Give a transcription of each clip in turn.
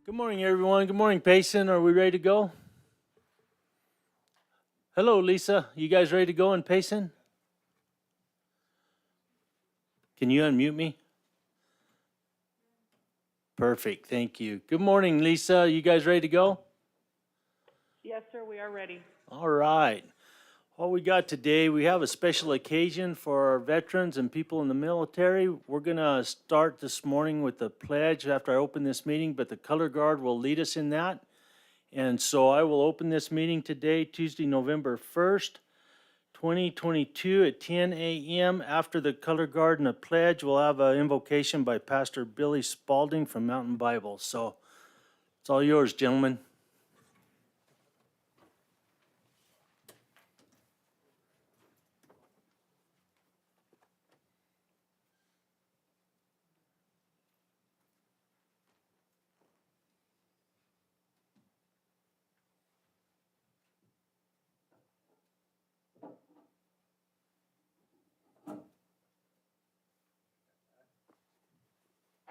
Good morning, everyone. Good morning, Payson. Are we ready to go? Hello, Lisa. You guys ready to go in Payson? Can you unmute me? Perfect. Thank you. Good morning, Lisa. You guys ready to go? Yes, sir, we are ready. All right. What we got today, we have a special occasion for our veterans and people in the military. We're going to start this morning with the pledge after I open this meeting, but the color guard will lead us in that. And so I will open this meeting today, Tuesday, November 1st, 2022 at 10 a.m. After the color guard and the pledge, we'll have an invocation by Pastor Billy Spalding from Mountain Bible. So it's all yours, gentlemen.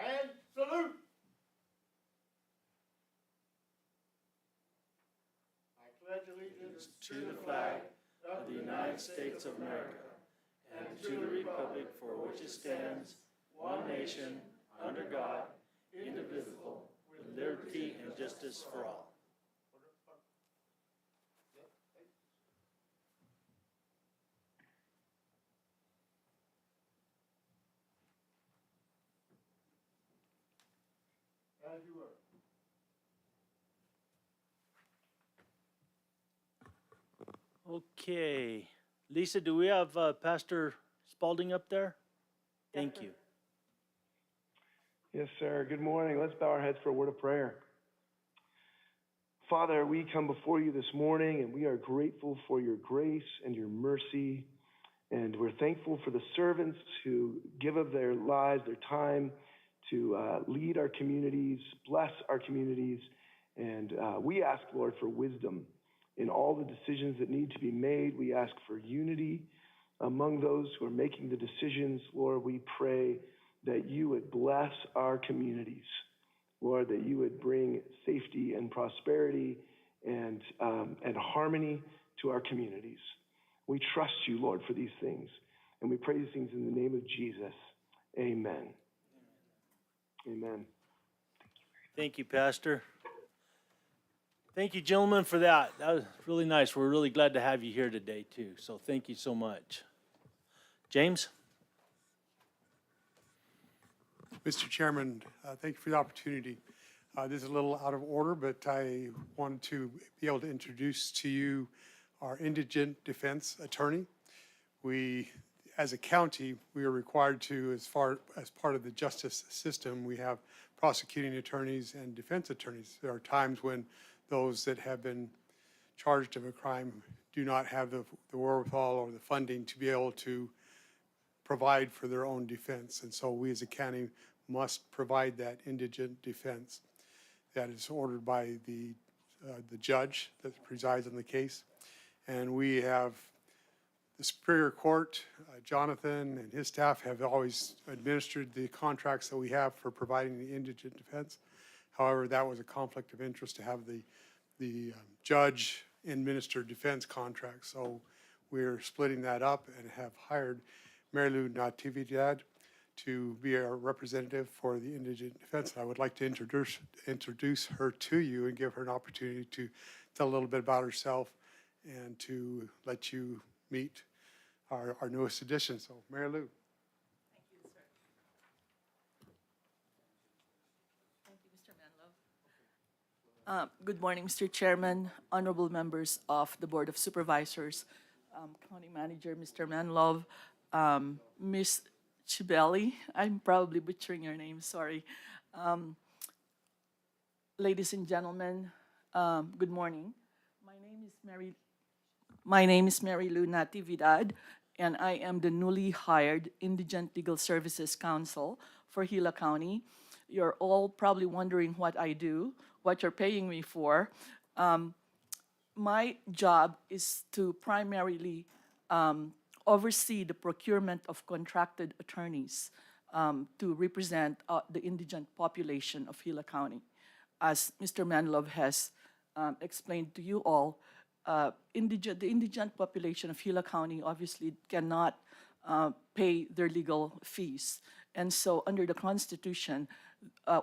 And salute. I pledge allegiance to the flag of the United States of America and to the republic for which it stands, one nation, under God, indivisible, with liberty and justice for all. As you were. Okay. Lisa, do we have Pastor Spalding up there? Thank you. Yes, sir. Good morning. Let's bow our heads for a word of prayer. Father, we come before you this morning, and we are grateful for your grace and your mercy. And we're thankful for the servants who give of their lives, their time to lead our communities, bless our communities. And we ask, Lord, for wisdom in all the decisions that need to be made. We ask for unity among those who are making the decisions. Lord, we pray that you would bless our communities. Lord, that you would bring safety and prosperity and harmony to our communities. We trust you, Lord, for these things. And we pray these things in the name of Jesus. Amen. Amen. Thank you, Pastor. Thank you, gentlemen, for that. That was really nice. We're really glad to have you here today, too. So thank you so much. James? Mr. Chairman, thank you for the opportunity. This is a little out of order, but I wanted to be able to introduce to you our indigent defense attorney. We, as a county, we are required to, as part of the justice system, we have prosecuting attorneys and defense attorneys. There are times when those that have been charged of a crime do not have the wherewithal or the funding to be able to provide for their own defense. And so we as a county must provide that indigent defense that is ordered by the judge that presides on the case. And we have the Superior Court, Jonathan and his staff have always administered the contracts that we have for providing the indigent defense. However, that was a conflict of interest to have the judge administer defense contracts. So we're splitting that up and have hired Mary Lou Natividad to be our representative for the indigent defense. I would like to introduce her to you and give her an opportunity to tell a little bit about herself and to let you meet our newest addition. So, Mary Lou. Thank you, sir. Thank you, Mr. Manlove. Good morning, Mr. Chairman, honorable members of the Board of Supervisors, County Manager, Mr. Manlove, Ms. Chibelli, I'm probably butchering your name, sorry. Ladies and gentlemen, good morning. My name is Mary Lou Natividad, and I am the newly hired Indigent Legal Services Counsel for Gila County. You're all probably wondering what I do, what you're paying me for. My job is to primarily oversee the procurement of contracted attorneys to represent the indigent population of Gila County. as Mr. Manlove has explained to you all, the indigent population of Gila County obviously cannot pay their legal fees. And so under the Constitution,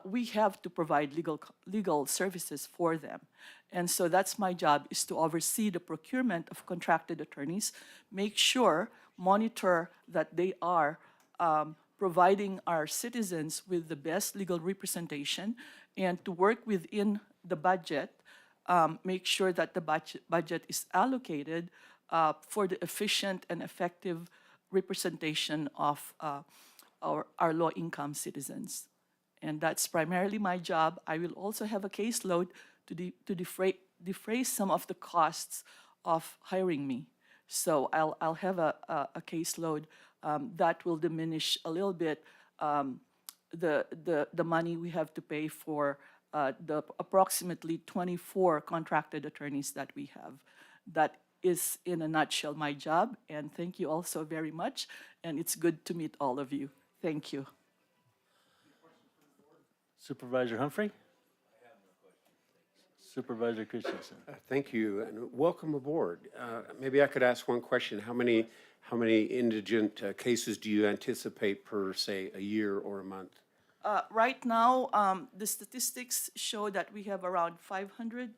we have to provide legal services for them. And so that's my job, is to oversee the procurement of contracted attorneys, make sure, monitor that they are providing our citizens with the best legal representation, and to work within the budget, make sure that the budget is allocated for the efficient and effective representation of our low-income citizens. And that's primarily my job. I will also have a caseload to defray some of the costs of hiring me. So I'll have a caseload that will diminish a little bit the money we have to pay for the approximately 24 contracted attorneys that we have. That is, in a nutshell, my job. And thank you all so very much. And it's good to meet all of you. Thank you. Supervisor Humphrey? Supervisor Christensen? Thank you, and welcome aboard. Maybe I could ask one question. How many indigent cases do you anticipate per, say, a year or a month? Right now, the statistics show that we have around 500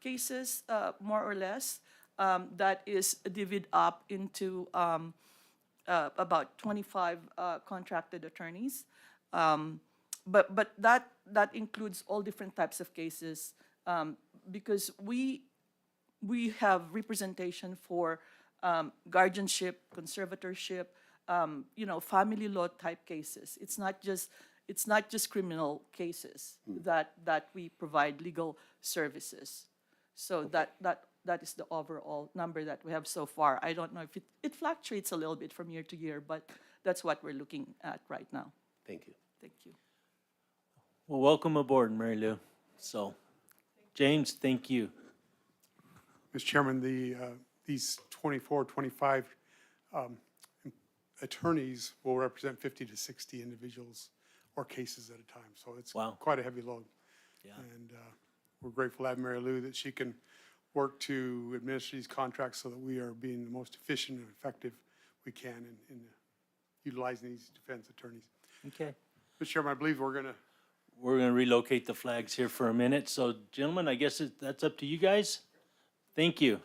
cases, more or less, that is divided up into about 25 contracted attorneys. But that includes all different types of cases, because we have representation for guardianship, conservatorship, family law type cases. It's not just criminal cases that we provide legal services. So Okay. that is the overall number that we have so far. I don't know if it fluctuates a little bit from year to year, but that's what we're looking at right now. Thank you. Thank you. Well, welcome aboard, Mary Lou. So, James, thank you. Mr. Chairman, these 24, 25 attorneys will represent 50 to 60 individuals or cases at a time. So it's Wow. quite a heavy load. Yeah. And we're grateful to have Mary Lou that she can work to administer these contracts so that we are being the most efficient and effective we can in utilizing these defense attorneys. Okay. Mr. Chairman, I believe we're going to relocate the flags here for a minute. So, gentlemen, I guess that's up to you guys. Thank you.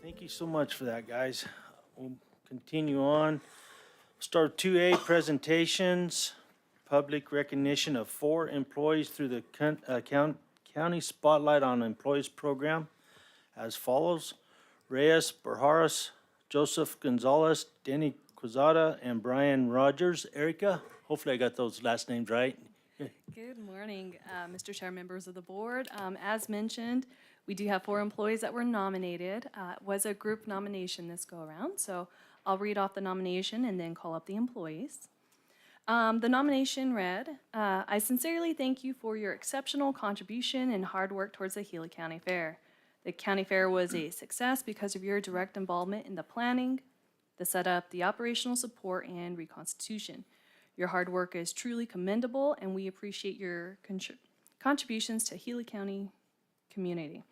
Thank you so much for that, guys. We'll continue on. Start 2A, presentations, public recognition of 4 employees through the County Spotlight on Employees program as follows: Reyes Barjaras, Joseph Gonzalez, Denny Quezada, and Brian Rogers. Erica, hopefully I got those last names right. Good morning, Mr. Chair, members of the board. As mentioned, we do have 4 employees that were nominated. It was a group nomination this go-around, so I'll read off the nomination and then call up the employees. The nomination read, I sincerely thank you for your exceptional contribution and hard work towards the Gila County Fair. The county fair was a success because of your direct involvement in the planning, the setup, the operational support, and reconstitution. Your hard work is truly commendable, and we appreciate your contributions to Gila County community.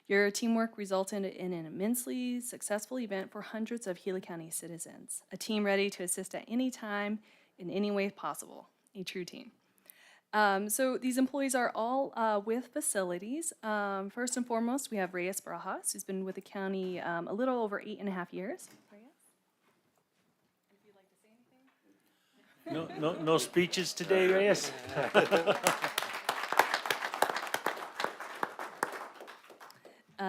Your teamwork resulted in an immensely successful event for hundreds of Gila County citizens, a team ready to assist at any time in any way possible, a true team. So these employees are all with facilities. First and foremost, we have Reyes Barajas, who's been with the county a little over 8.5 years. Reyes? If you'd like to say anything? No speeches today, Reyes?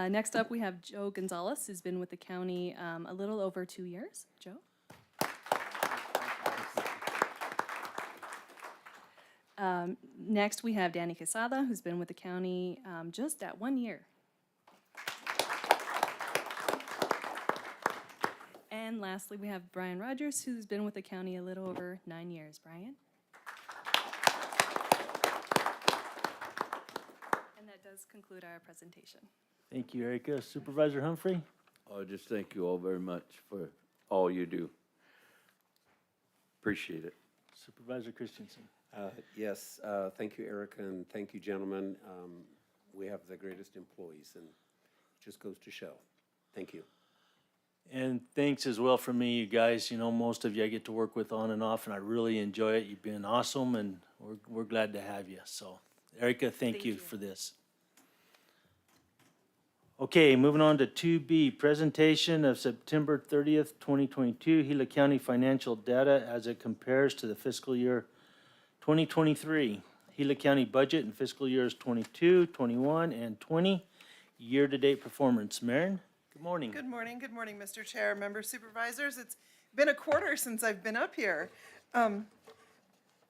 Next up, we have Joe Gonzalez, who's been with the county a little over 2 years. Joe? Next, we have Danny Quesada, who's been with the county just at 1 year. And lastly, we have Brian Rogers, who's been with the county a little over 9 years. Brian? And that does conclude our presentation. Thank you, Erica. Supervisor Humphrey? I just thank you all very much for all you do. Appreciate it. Supervisor Christensen? Yes, thank you, Erica, and thank you, gentlemen. We have the greatest employees, and it just goes to show. Thank you. And thanks as well from me, you guys. You know, most of you I get to work with on and off, and I really enjoy it. You've been awesome, and we're glad to have you. So, Erica, thank you for this. Okay, moving on to 2B, presentation of September 30th, 2022, Gila County financial data as it compares to the fiscal year 2023. Gila County budget in fiscal years 22, 21, and 20. Year-to-date performance. Maren, good morning. Good morning, Mr. Chair, members, supervisors. It's been a quarter since I've been up here.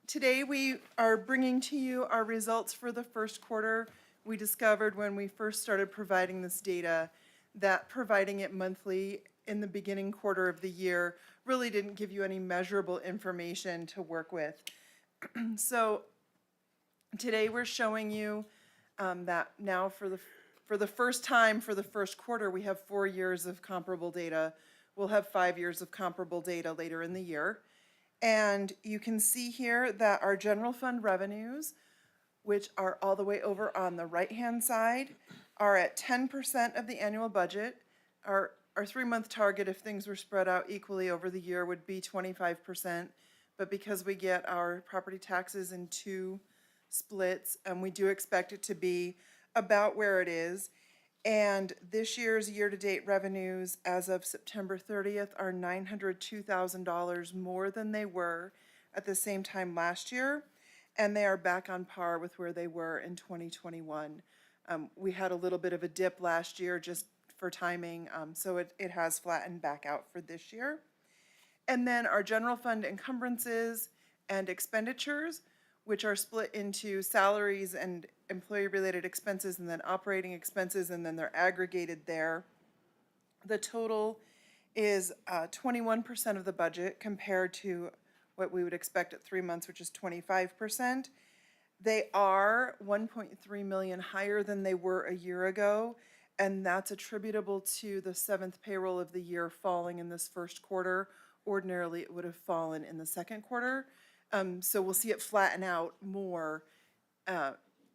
Today we are bringing to you our results for the first quarter. We discovered when we first started providing this data that providing it monthly in the beginning quarter of the year really didn't give you any measurable information to work with. So today we're showing you that now for the first time for the first quarter, we have 4 years of comparable data. We'll have 5 years of comparable data later in the year. And you can see here that our general fund revenues, which are all the way over on the right-hand side, are at 10% of the annual budget. Our 3-month target, if things were spread out equally over the year, would be 25%. But because we get our property taxes in 2 splits, we do expect it to be about where it is. And this year's year-to-date revenues as of September 30th are $902,000 more than they were at the same time last year. And they are back on par with where they were in 2021. We had a little bit of a dip last year just for timing, so it has flattened back out for this year. And then our general fund encumbrances and expenditures, which are split into salaries and employee-related expenses and then operating expenses, and then they're aggregated there. The total is 21% of the budget compared to what we would expect at 3 months, which is 25%. They are 1.3 million higher than they were a year ago, and that's attributable to the 7th payroll of the year falling in this first quarter. Ordinarily, it would have fallen in the second quarter. So we'll see it flatten out more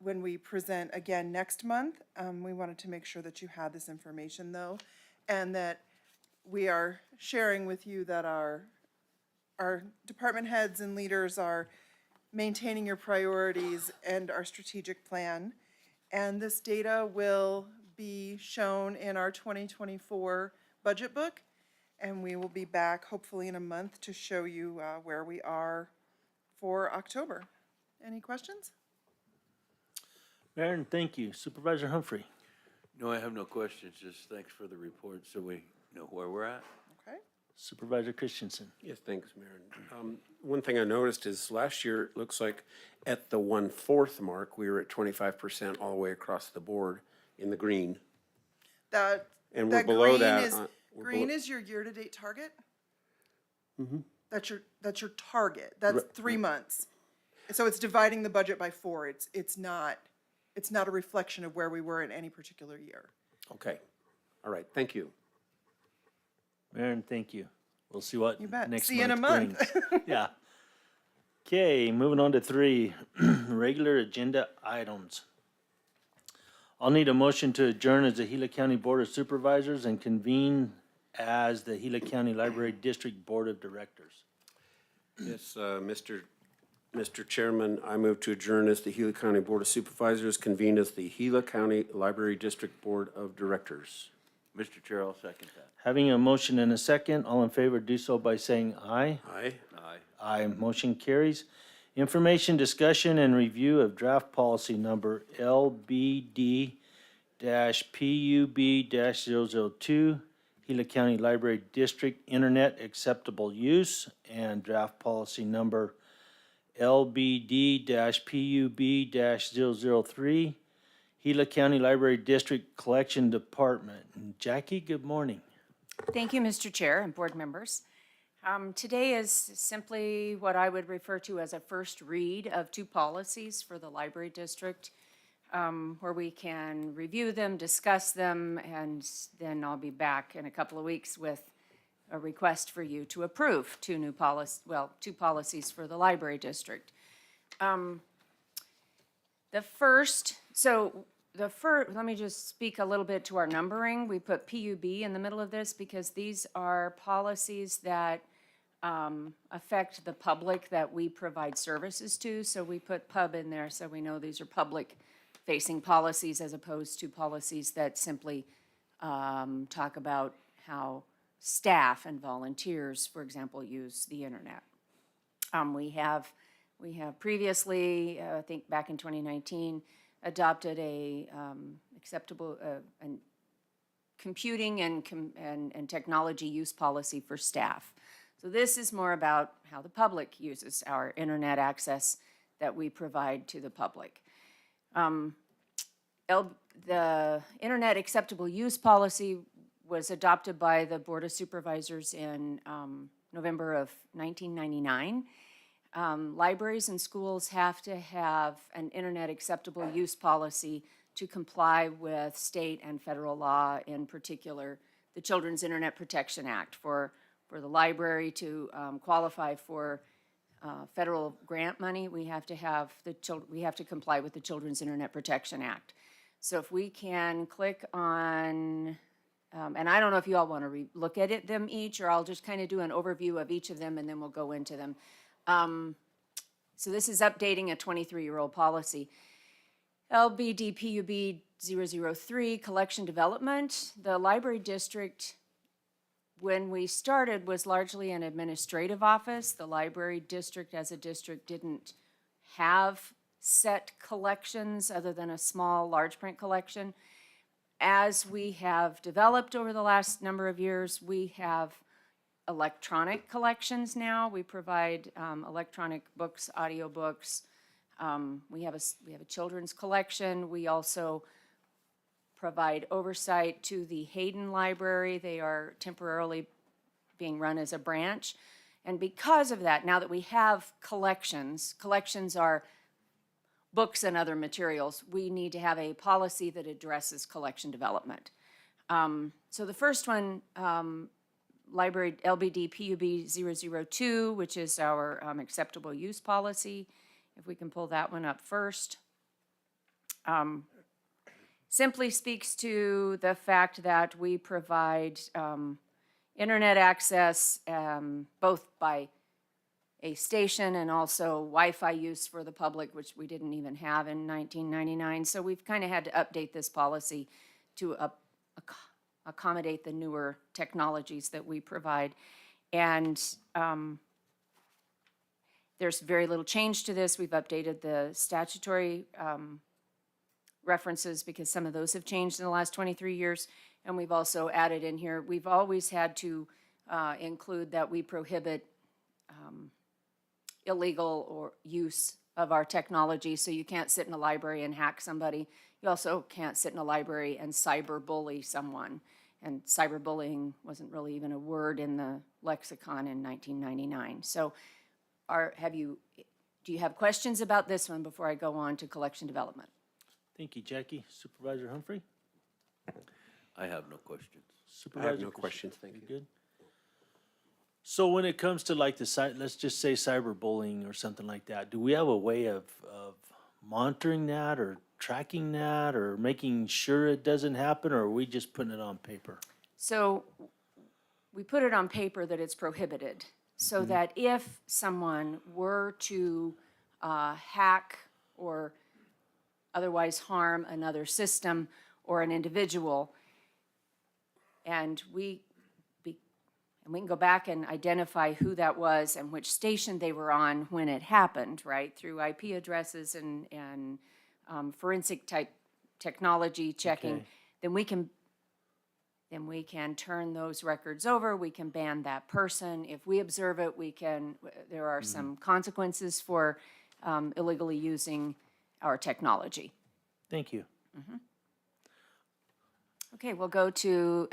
when we present again next month. We wanted to make sure that you had this information, though, and that we are sharing with you that our department heads and leaders are maintaining your priorities and our strategic plan. And this data will be shown in our 2024 budget book. And we will be back hopefully in a month to show you where we are for October. Any questions? Maren, thank you. Supervisor Humphrey? No, I have no questions, just thanks for the report so we know where we're at. Okay. Supervisor Christensen? Yes, thanks, Maren. One thing I noticed is last year, it looks like at the 1/4 mark, we were at 25% all the way across the board in the green. And we're below that. Green is your year-to-date target? Mm-hmm. That's your target. That's 3 months. So it's dividing the budget by 4. It's not a reflection of where we were in any particular year. Okay, all right, thank you. Aaron, thank you. We'll see what You bet. next See you in a month month. brings. Yeah. Okay, moving on to 3, regular agenda items. I'll need a motion to adjourn as the Gila County Board of Supervisors and convene as the Gila County Library District Board of Directors. Yes, Mr. Chairman, I move to adjourn as the Gila County Board of Supervisors, convene as the Gila County Library District Board of Directors. Mr. Chair, I'll second that. Having a motion and a second, all in favor do so by saying aye. Aye. Aye. Aye, motion carries. Information, discussion, and review of draft policy number LBD-PUB-002, Gila County Library District Internet Acceptable Use, and draft policy number LBD-PUB-003, Gila County Library District Collection Department. Jackie, good morning. Thank you, Mr. Chair and board members. Today is simply what I would refer to as a first read of 2 policies for the library district, where we can review them, discuss them, and then I'll be back in a couple of weeks with a request for you to approve 2 policies for the library district. Let me just speak a little bit to our numbering. We put PUB in the middle of this because these are policies that affect the public that we provide services to. So we put pub in there so we know these are public-facing policies as opposed to policies that simply talk about how staff and volunteers, for example, use the internet. We have previously, I think back in 2019, adopted a acceptable computing and technology use policy for staff. So this is more about how the public uses our internet access that we provide to the public. The Internet Acceptable Use Policy was adopted by the Board of Supervisors in November of 1999. Libraries and schools have to have an internet acceptable use policy to comply with state and federal law, in particular, the Children's Internet Protection Act. For the library to qualify for federal grant money, we have to comply with the Children's Internet Protection Act. So if we can click on, and I don't know if you all want to look at them each, or I'll just kind of do an overview of each of them and then we'll go into them. So this is updating a 23-year-old policy. LBD-PUB 003, collection development. The library district, when we started, was largely an administrative office. The library district as a district didn't have set collections other than a small large print collection. As we have developed over the last number of years, we have electronic collections now. We provide electronic books, audiobooks. We have a children's collection. We also provide oversight to the Hayden Library. They are temporarily being run as a branch. And because of that, now that we have collections are books and other materials, we need to have a policy that addresses collection development. So the first one, Library LBD PUB 002, which is our acceptable use policy. If we can pull that one up first. Simply speaks to the fact that we provide internet access both by a station and also Wi-Fi use for the public, which we didn't even have in 1999. So we've kind of had to update this policy to accommodate the newer technologies that we provide. And there's very little change to this. We've updated the statutory references because some of those have changed in the last 23 years. And we've also added in here, we've always had to include that we prohibit illegal or use of our technology. So you can't sit in a library and hack somebody. You also can't sit in a library and cyberbully someone. And cyberbullying wasn't really even a word in the lexicon in 1999. So do you have questions about this one before I go on to collection development? Thank you, Jackie. Supervisor Humphrey? I have no questions. I have Supervisor no Christian, questions, thank you you. good? So when it comes to like let's just say cyberbullying or something like that, do we have a way of monitoring that or tracking that or making sure it doesn't happen, or are we just putting it on paper? So we put it on paper that it's prohibited, so that if someone were to hack or otherwise harm another system or an individual, and we can go back and identify who that was and which station they were on when it happened, right? Through IP addresses and forensic type technology checking, Okay. then we can turn those records over, we can ban that person. If we observe it, there are some consequences for illegally using our technology. Thank you. Okay, we'll go to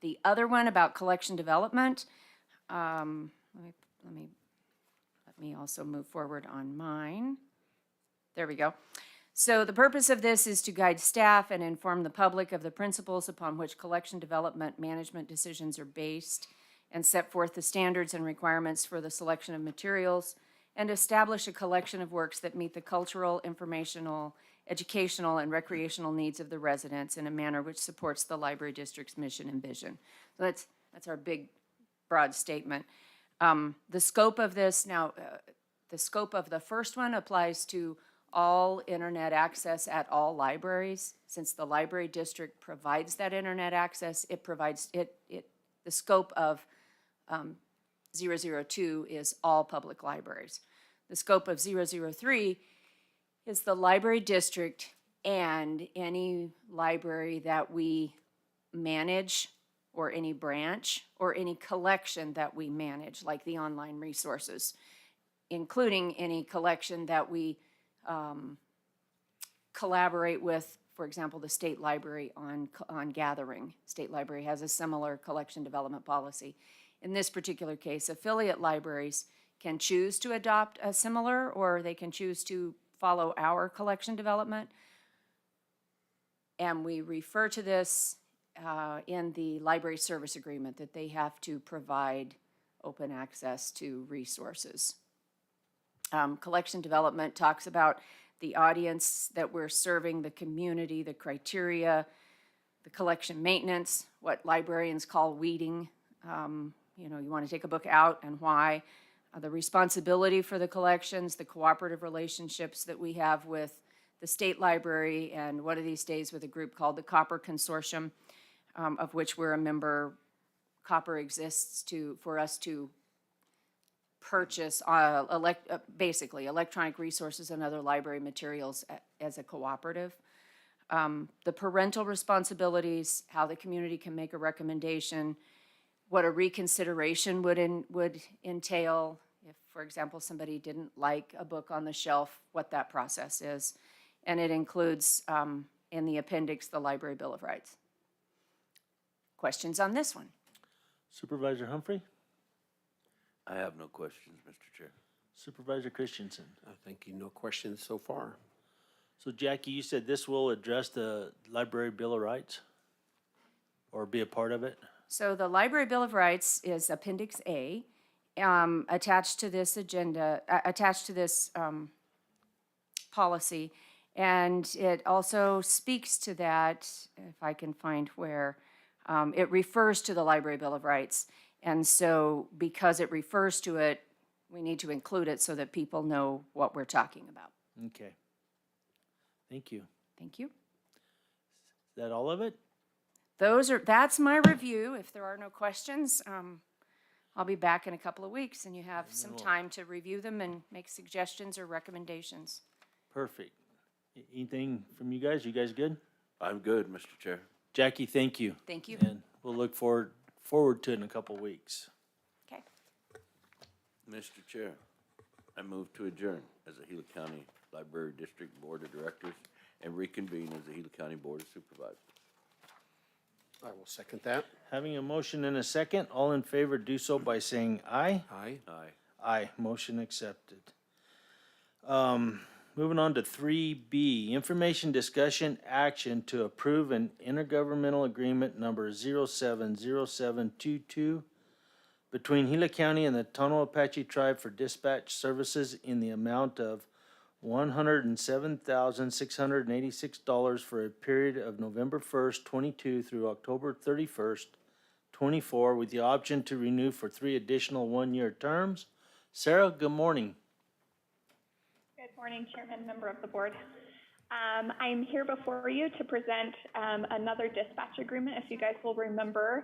the other one about collection development. Let me also move forward on mine. There we go. So the purpose of this is to guide staff and inform the public of the principles upon which collection development management decisions are based, and set forth the standards and requirements for the selection of materials, and establish a collection of works that meet the cultural, informational, educational, and recreational needs of the residents in a manner which supports the library district's mission and vision. So that's our big, broad statement. The scope of this now, the scope of the first one applies to all internet access at all libraries. Since the library district provides that internet access, the scope of 002 is all public libraries. The scope of 003 is the library district and any library that we manage, or any branch, or any collection that we manage, like the online resources, including any collection that we collaborate with, for example, the state library on gathering. State library has a similar collection development policy. In this particular case, affiliate libraries can choose to adopt a similar, or they can choose to follow our collection development. And we refer to this in the library service agreement, that they have to provide open access to resources. Collection development talks about the audience that we're serving, the community, the criteria, the collection maintenance, what librarians call weeding. You want to take a book out and why. The responsibility for the collections, the cooperative relationships that we have with the state library, and one of these days with a group called the Copper Consortium, of which we're a member. Copper exists for us to purchase basically electronic resources and other library materials as a cooperative. The parental responsibilities, how the community can make a recommendation, what a reconsideration would entail if, for example, somebody didn't like a book on the shelf, what that process is. And it includes, in the appendix, the Library Bill of Rights. Questions on this one? Supervisor Humphrey? I have no questions, Mr. Chair. Supervisor Christensen? Thank you, no questions so far. So Jackie, you said this will address the Library Bill of Rights? Or be a part of it? So the Library Bill of Rights is Appendix A, attached to this agenda, attached to this policy. And it also speaks to that, if I can find where, it refers to the Library Bill of Rights. And so because it refers to it, we need to include it so that people know what we're talking about. Okay. Thank you. Thank you. Is that all of it? That's my review. If there are no questions, I'll be back in a couple of weeks, and you have some time to review them and make suggestions or recommendations. Perfect. Anything from you guys? You guys good? I'm good, Mr. Chair. Jackie, thank you. Thank you. And we'll look forward to it in a couple of weeks. Okay. Mr. Chair, I move to adjourn as the Gila County Library District Board of Directors and reconvene as the Gila County Board of Supervisors. I will second that. Having a motion and a second, all in favor do so by saying aye. Aye. Aye. Aye, motion accepted. Moving on to 3B, information discussion action to approve an intergovernmental agreement number 070722 between Gila County and the Tono Apache Tribe for dispatch services in the amount of $107,686 for a period of November 1st, 22 through October 31st, 24, with the option to renew for 3 additional one-year terms. Sarah, good morning. Good morning, Chairman, member of the board. I'm here before you to present another dispatch agreement, if you guys will remember.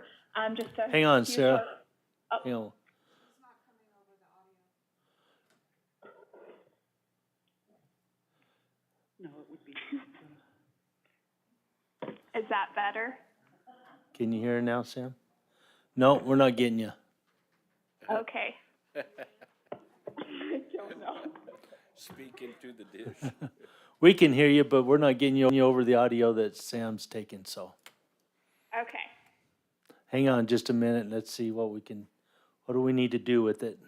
Just a Hang on, few Sarah. short- Oh, Hang on. No, it would be. is that better? Can you hear her now, Sam? No, we're not getting you. Okay. I don't know. Speak into the dish. We can hear you, but we're not getting you over the audio that Sam's taking, so. Okay. Hang on just a minute, let's see what do we need to do with it?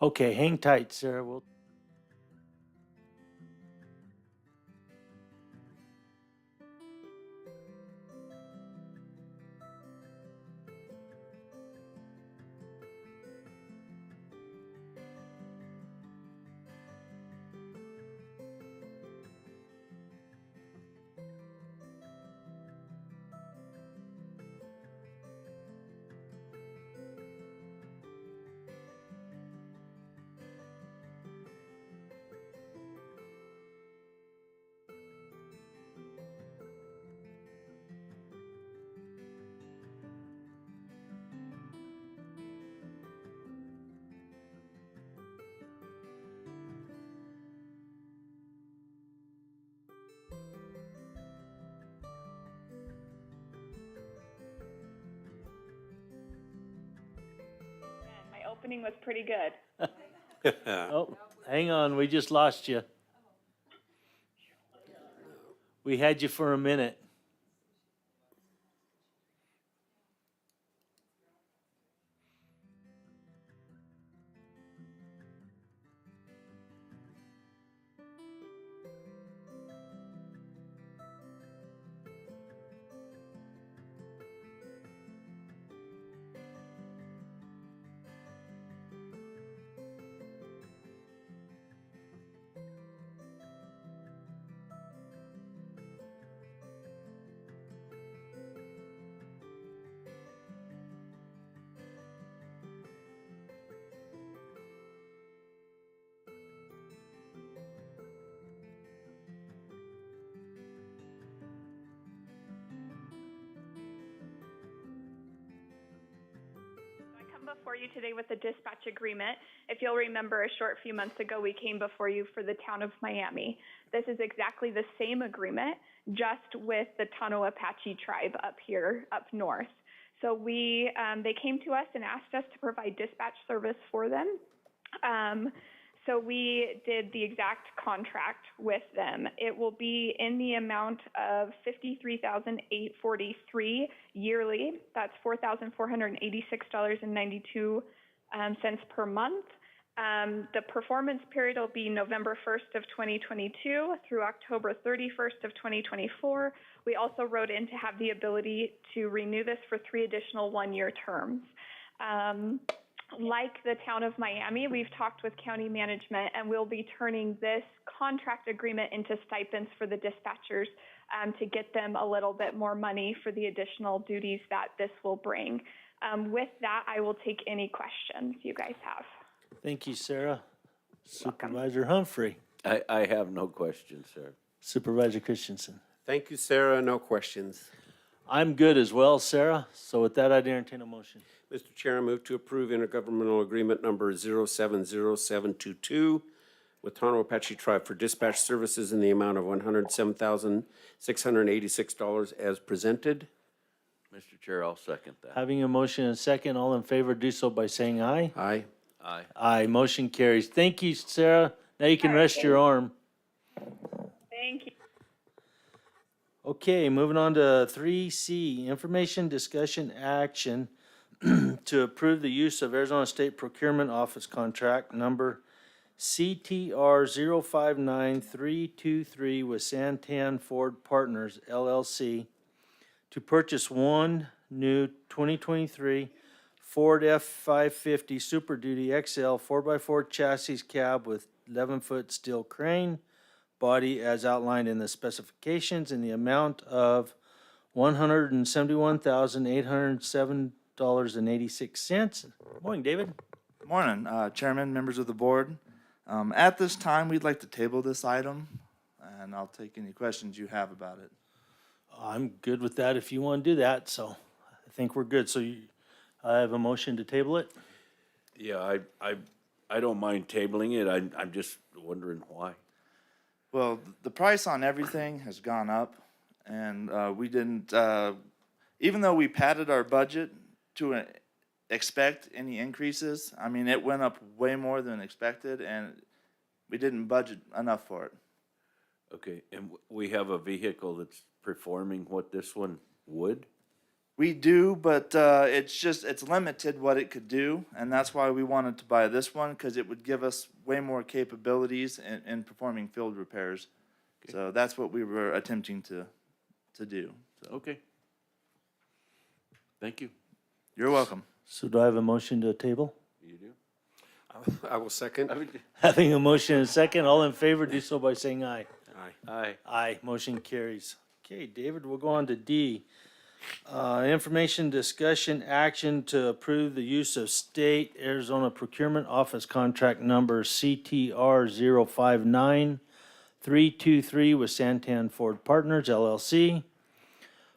Okay, hang tight, Sarah, we'll. My opening was pretty good. Oh, hang on, we just lost you. We had you for a minute. I come before you today with a dispatch agreement. If you'll remember, a short few months ago, we came before you for the town of Miami. This is exactly the same agreement, just with the Tono Apache tribe up here, up north. So they came to us and asked us to provide dispatch service for them. So we did the exact contract with them. It will be in the amount of $53,843 yearly. That's $4,486.92 per month. The performance period will be November 1st of 2022 through October 31st of 2024. We also wrote in to have the ability to renew this for 3 additional one-year terms. Like the town of Miami, we've talked with county management, and we'll be turning this contract agreement into stipends for the dispatchers to get them a little bit more money for the additional duties that this will bring. With that, I will take any questions you guys have. Thank you, Sarah. Supervisor Humphrey. I have no questions, sir. Supervisor Christensen. Thank you, Sarah. No questions. I'm good as well, Sarah. So with that, I'd entertain a motion. Mr. Chair, I move to approve intergovernmental agreement number 070722 with Tono Apache Tribe for dispatch services in the amount of $107,686 as presented. Mr. Chair, I'll second that. Having a motion and a second, all in favor do so by saying aye. Aye. Aye. Aye, motion carries. Thank you, Sarah. Now you can All right, rest your arm. Thank you. Okay, moving on to 3C, information, discussion, action to approve the use of Arizona State Procurement Office contract number CTR 059323 with Santan Ford Partners LLC to purchase one new 2023 Ford F-550 Super Duty XL 4x4 chassis cab with 11-foot steel crane body as outlined in the specifications in the amount of $171,807.86. Morning, David. Morning, Chairman, members of the board. At this time, we'd like to table this item, and I'll take any questions you have about it. I'm good with that if you want to do that, so I think we're good. So I have a motion to table it. Yeah, I don't mind tabling it. I'm just wondering why. Well, the price on everything has gone up, and we didn't, even though we padded our budget to expect any increases, I mean, it went up way more than expected, and we didn't budget enough for it. Okay, and we have a vehicle that's performing what this one would? We do, but it's limited what it could do, and that's why we wanted to buy this one, because it would give us way more capabilities in performing field repairs. Okay. So that's what we were attempting to do. So, Okay. Thank you. you're welcome. So do I have a motion to table? You do? I will second. Having a motion and a second, all in favor, do so by saying aye. Aye. Aye. Aye, motion carries. Okay, David, we'll go on to D. Information, discussion, action to approve the use of state Arizona Procurement Office contract number CTR 059323 with Santan Ford Partners LLC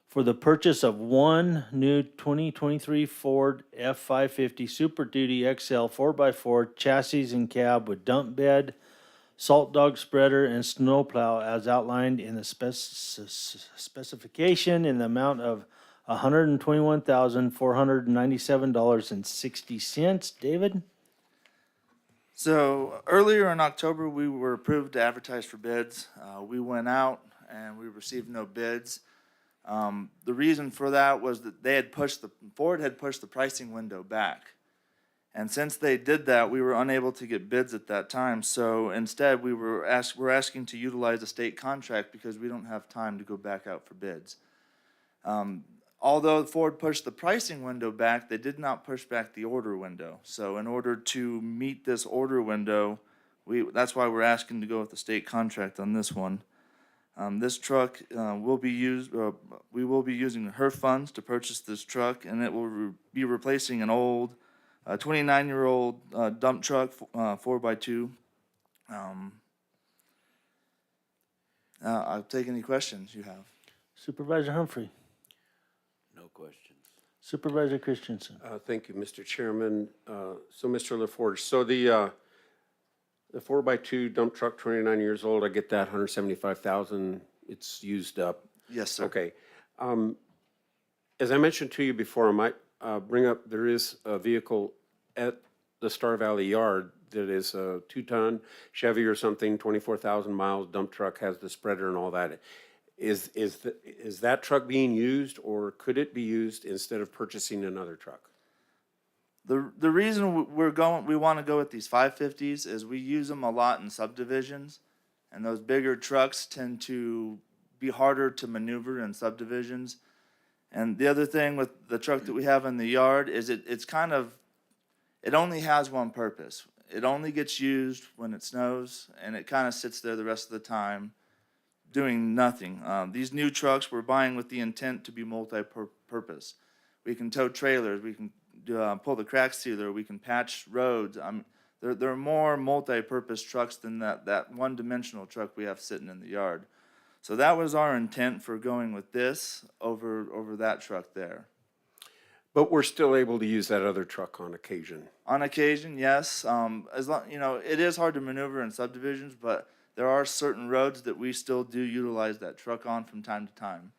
for the purchase of one new 2023 Ford F-550 Super Duty XL 4x4 chassis and cab with dump bed, salt dog spreader, and snowplow as outlined in the specification in the amount of $121,497.60. David? So earlier in October, we were approved to advertise for bids. We went out and we received no bids. The reason for that was that Ford had pushed the pricing window back. And since they did that, we were unable to get bids at that time. So instead, we're asking to utilize a state contract because we don't have time to go back out for bids. Although Ford pushed the pricing window back, they did not push back the order window. So in order to meet this order window, that's why we're asking to go with the state contract on this one. This truck will be used. We will be using her funds to purchase this truck, and it will be replacing an old 29-year-old dump truck, 4x2. I'll take any questions you have. Supervisor Humphrey. No questions. Supervisor Christensen. Thank you, Mr. Chairman. So, Mr. LaForge, so the 4x2 dump truck, 29 years old, I get that, 175,000, it's used up. Yes, sir. Okay. As I mentioned to you before, I might bring up, there is a vehicle at the Star Valley Yard that is a 2-ton Chevy or something, 24,000 miles, dump truck, has the spreader and all that. Is that truck being used, or could it be used instead of purchasing another truck? The reason we want to go with these 550s is we use them a lot in subdivisions, and those bigger trucks tend to be harder to maneuver in subdivisions. And the other thing with the truck that we have in the yard is it only has one purpose. It only gets used when it snows, and it kind of sits there the rest of the time doing nothing. These new trucks we're buying with the intent to be multi-purpose. We can tow trailers, we can pull the crack sealer, we can patch roads. They're more multi-purpose trucks than that one-dimensional truck we have sitting in the yard. So that was our intent for going with this over that truck there. But we're still able to use that other truck on occasion. On occasion, yes. It is hard to maneuver in subdivisions, but there are certain roads that we still do utilize that truck on from time to time.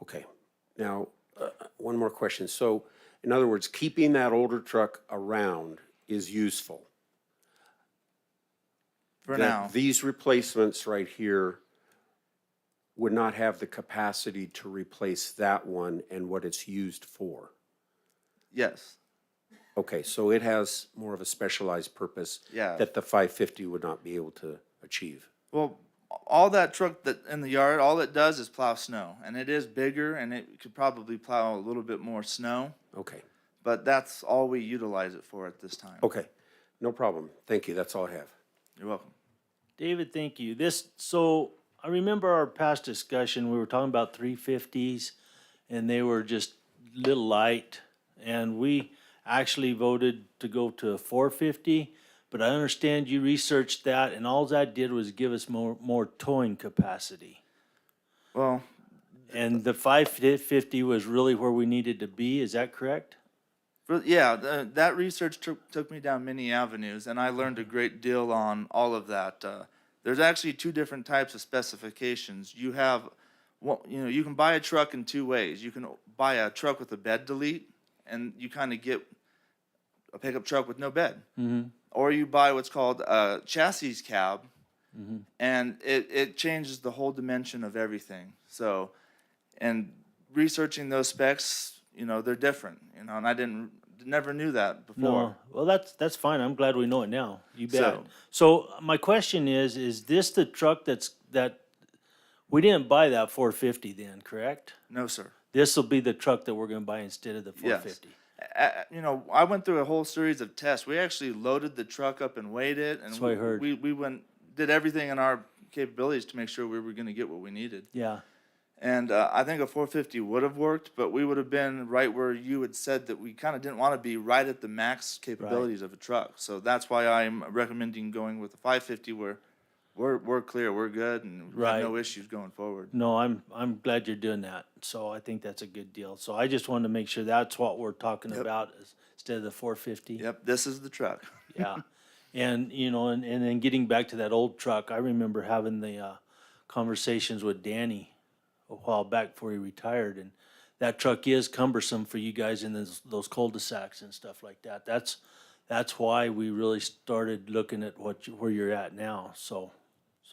Okay. Now, one more question. So, in other words, keeping that older truck around is useful. For that now. these replacements right here would not have the capacity to replace that one and what it's used for. Yes. Okay, so it has more of a specialized purpose Yeah. that the 550 would not be able to achieve. Well, all that truck that in the yard, all it does is plow snow, and it is bigger, and it could probably plow a little bit more snow, Okay, but that's all we utilize it for at this time. okay, no problem. Thank you, that's all I have. You're welcome. David, thank you. So I remember our past discussion, we were talking about 350s and they were just little light. And we actually voted to go to a 450, but I understand you researched that and all that did was give us more towing capacity. Well, And the 550 was really where we needed to be, is that correct? that research took me down many avenues, and I learned a great deal on all of that. There's actually two different types of specifications. You have, you can buy a truck in two ways. You can buy a truck with a bed delete, and you kind of get a pickup truck with no bed. Mm-hmm. Or you buy what's called a chassis cab, and it changes the whole dimension of everything. So, and researching those specs, they're different, and I never knew that before. No, well, that's fine. I'm glad we know it now. You bet. So- So my question is this the truck that we didn't buy that 450 then, correct? No, sir. This will be the truck that we're gonna buy instead of the Yes. 450. I went through a whole series of tests. We actually loaded the truck up and weighed it, and That's what I heard. we did everything in our capabilities to make sure we were going to get what we needed. Yeah, And I think a 450 would have worked, but we would have been right where you had said that we kind of didn't want to be, right at the max capabilities of a truck. So that's why I'm recommending going with the 550, where we're clear, we're good, and we have no Right. issues going forward. no, I'm glad you're doing that. So I think that's a good deal. So I just wanted to make sure that's what we're talking Yep. about instead of the 450. Yep, this is the truck. Yeah, and and then getting back to that old truck, I remember having the conversations with Danny a while back before he retired, and that truck is cumbersome for you guys in those cul-de-sacs and stuff like that. That's why we really started looking at where you're at now. So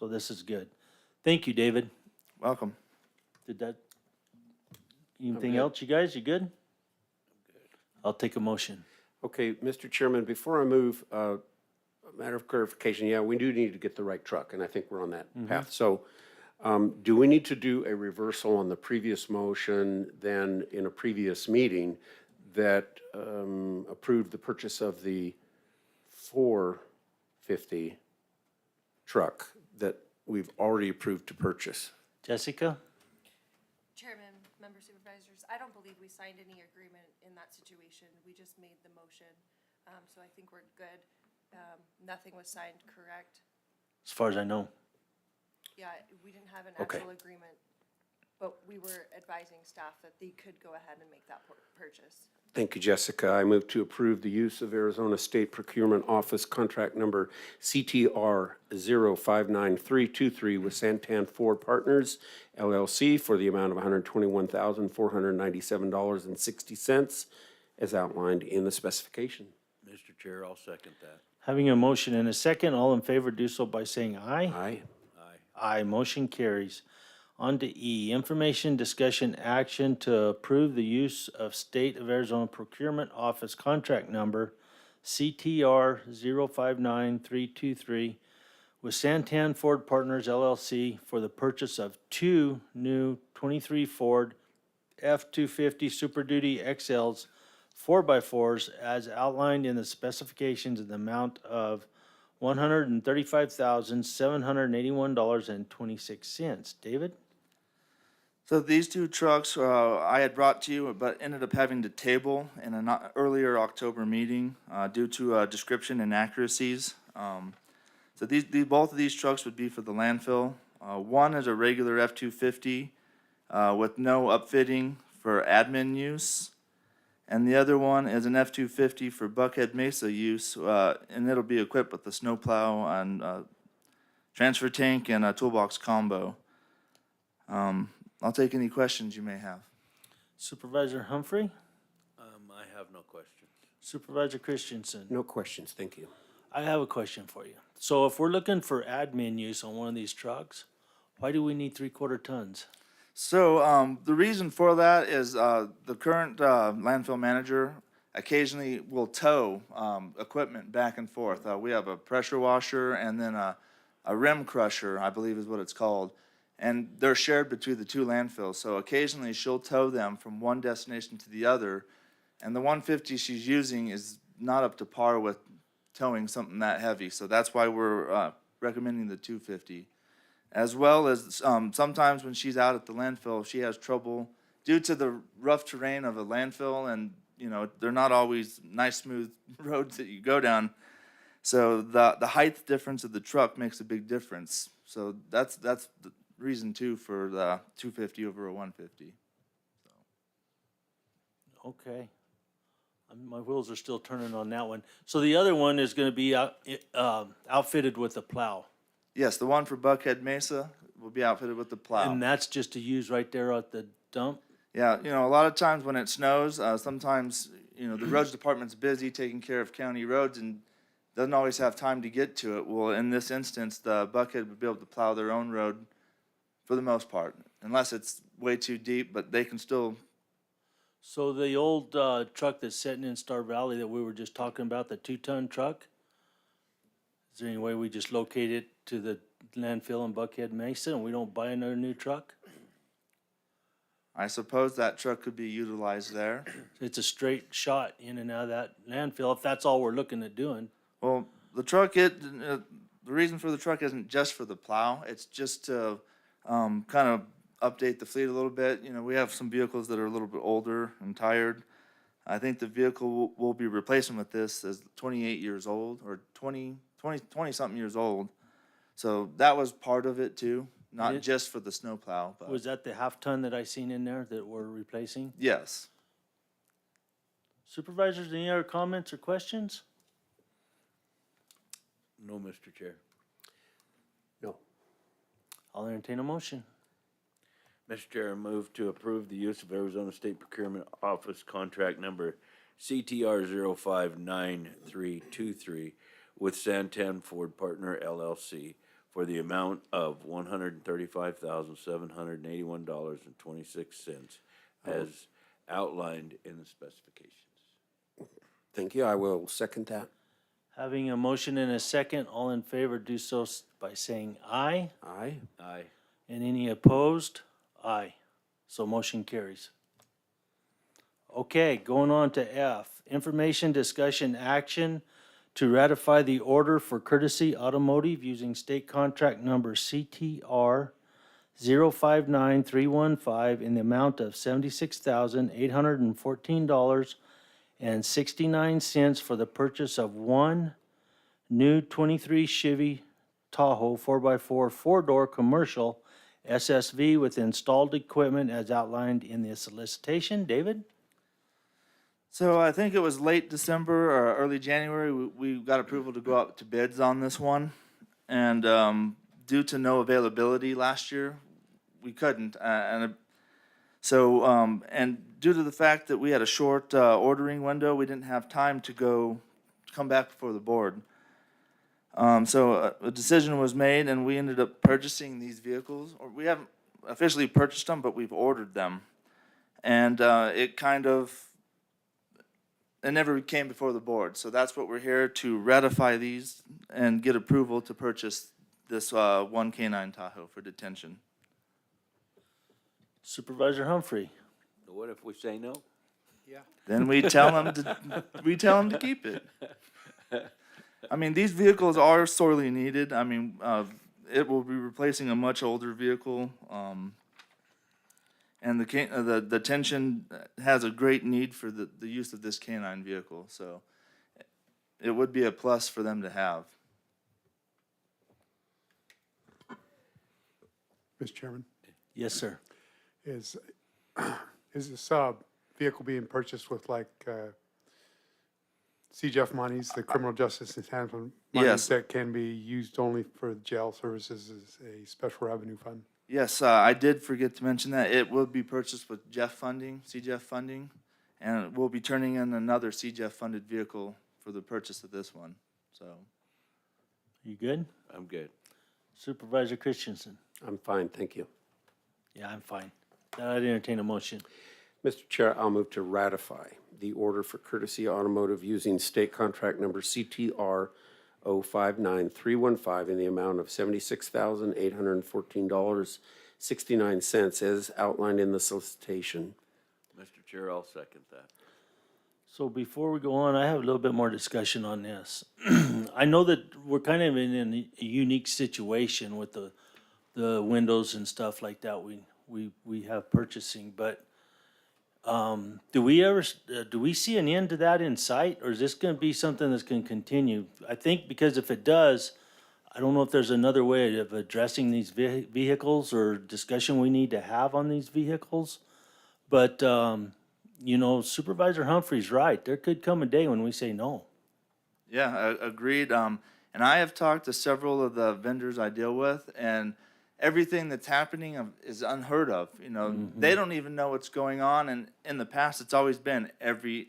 this is good. Thank you, David. Welcome. Did that? Anything good. else, you guys? You good? I'll take a motion. Okay, Mr. Chairman, before I move, a matter of clarification, yeah, we do need to get the right truck, and I think we're on that path. So, do we need to do a reversal on the previous motion then in a previous meeting that approved the purchase of the 450 truck that we've already approved to purchase? Jessica? Chairman, member supervisors, I don't believe we signed any agreement in that situation. We just made the motion. So I think we're good. Nothing was signed, correct? As far as I know. Yeah, we didn't have an Okay. actual agreement, but we were advising staff that they could go ahead and make that purchase. Thank you, Jessica. I move to approve the use of Arizona State Procurement Office Contract Number CTR 059323 with Santan Ford Partners LLC for the amount of $121,497.60 as outlined in the specification. Mr. Chair, I'll second that. Having a motion and a second, all in favor do so by saying aye. Aye. Aye, motion carries. On to E, information, discussion, action to approve the use of State of Arizona Procurement Office Contract Number CTR 059323 with Santan Ford Partners LLC for the purchase of two new 23 Ford F-250 Super Duty XLs 4x4s as outlined in the specifications in the amount of $135,781.26. David? So these two trucks I had brought to you, but ended up having to table in an earlier October meeting due to description inaccuracies. So both of these trucks would be for the landfill. One is a regular F-250 with no upfitting for admin use. And the other one is an F-250 for Buckhead Mesa use, and it'll be equipped with a snowplow and transfer tank and a toolbox combo. I'll take any questions you may have. Supervisor Humphrey? I have no questions. Supervisor Christensen? No questions, thank you. I have a question for you. So if we're looking for admin use on one of these trucks, why do we need 3/4 tons? So the reason for that is the current landfill manager occasionally will tow equipment back and forth. We have a pressure washer and then a rim crusher, I believe is what it's called. And they're shared between the two landfills. So occasionally she'll tow them from one destination to the other. And the 150 she's using is not up to par with towing something that heavy. So that's why we're recommending the 250. As well as sometimes when she's out at the landfill, she has trouble due to the rough terrain of a landfill, and they're not always nice smooth roads that you go down. So the height difference of the truck makes a big difference. So that's the reason too for the 250 over a 150. Okay. My wheels are still turning on that one. So the other one is gonna be outfitted with a plow. Yes, the one for Buckhead Mesa will be outfitted with the plow. And that's just to use right there at the dump? Yeah, a lot of times when it snows, sometimes, the roads department's busy taking care of county roads and doesn't always have time to get to it. Well, in this instance, the Buckhead would be able to plow their own road for the most part, unless it's way too deep, but they can still. So the old truck that's sitting in Star Valley that we were just talking about, the 2-ton truck, is there any way we just locate it to the landfill in Buckhead Mesa and we don't buy another new truck? I suppose that truck could be utilized there. It's a straight shot in and out of that landfill if that's all we're looking at doing. Well, the reason for the truck isn't just for the plow. It's just to kind of update the fleet a little bit. We have some vehicles that are a little bit older and tired. I think the vehicle we'll be replacing with this is 28 years old or 20-something years old. So that was part of it too, not just for the snowplow. But Was that the 1/2-ton that I seen in there that we're replacing? yes. Supervisors, any other comments or questions? No, Mr. Chair. No. I'll entertain a motion. Mr. Chair, I move to approve the use of Arizona State Procurement Office contract number CTR 059323 with Santan Ford Partner LLC for the amount of $135,781.26 as outlined in the specifications. Thank you. I will second that. Having a motion and a second, all in favor do so by saying aye. Aye. Aye. And any opposed? Aye. So motion carries. Okay, going on to F. Information, discussion, action to ratify the order for Courtesy Automotive using state contract number CTR 059315 in the amount of $76,814.69 for the purchase of one new 23 Chevy Tahoe 4x4 four-door commercial SSV with installed equipment as outlined in the solicitation. David? So I think it was late December or early January, we got approval to go out to bids on this one. And due to no availability last year, we couldn't. And due to the fact that we had a short ordering window, we didn't have time to come back before the board. So a decision was made and we ended up purchasing these vehicles. Or we haven't officially purchased them, but we've ordered them. And it never came before the board. So that's what we're here to ratify these and get approval to purchase this one K9 Tahoe for detention. Supervisor Humphrey? What if we say no? Then we tell them to keep it. I mean, these vehicles are sorely needed. I mean, it will be replacing a much older vehicle. And the detention has a great need for the use of this K9 vehicle. So it would be a plus for them to have. Mr. Chairman, Yes, sir. is this vehicle being purchased with CJF monies, the criminal justice enhancement monies Yes. that can be used only for jail services as a special revenue fund? Yes, I did forget to mention that. It will be purchased with CJF funding, and we'll be turning in another CJF funded vehicle for the purchase of this one. So You good? I'm good. Supervisor Christensen? I'm fine, thank you. Yeah, I'm fine. Then I'd entertain a motion. Mr. Chair, I'll move to ratify the order for Courtesy Automotive using state contract number CTR 059315 in the amount of $76,814.69 as outlined in the solicitation. Mr. Chair, I'll second that. So before we go on, I have a little bit more discussion on this. I know that we're kind of in a unique situation with the windows and stuff like that we have purchasing, but do we see an end to that in sight, or is this gonna be something that's gonna continue? I think because if it does, I don't know if there's another way of addressing these vehicles or discussion we need to have on these vehicles. But, you know, Supervisor Humphrey's right. There could come a day when we say no. Yeah, agreed. And I have talked to several of the vendors I deal with, and everything that's happening is unheard of. You know, they don't even know what's going on. And in the past, it's always been every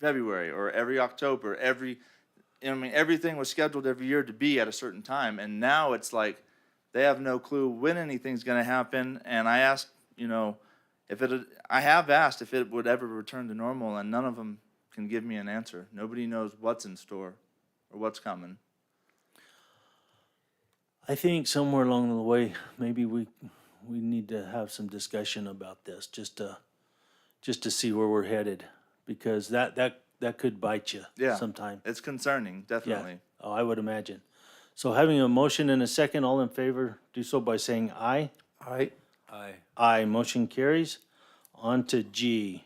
February or every October. Everything was scheduled every year to be at a certain time, and now it's like they have no clue when anything's going to happen. And I asked, you know, I have asked if it would ever return to normal, and none of them can give me an answer. Nobody knows what's in store or what's coming. I think somewhere along the way, maybe we need to have some discussion about this, just to see where we're headed, because that could bite you sometime. It's concerning, definitely. Yeah. Oh, I would imagine. So having a motion and a second, all in favor, do so by saying aye. Aye. Aye. Aye, motion carries. On to G.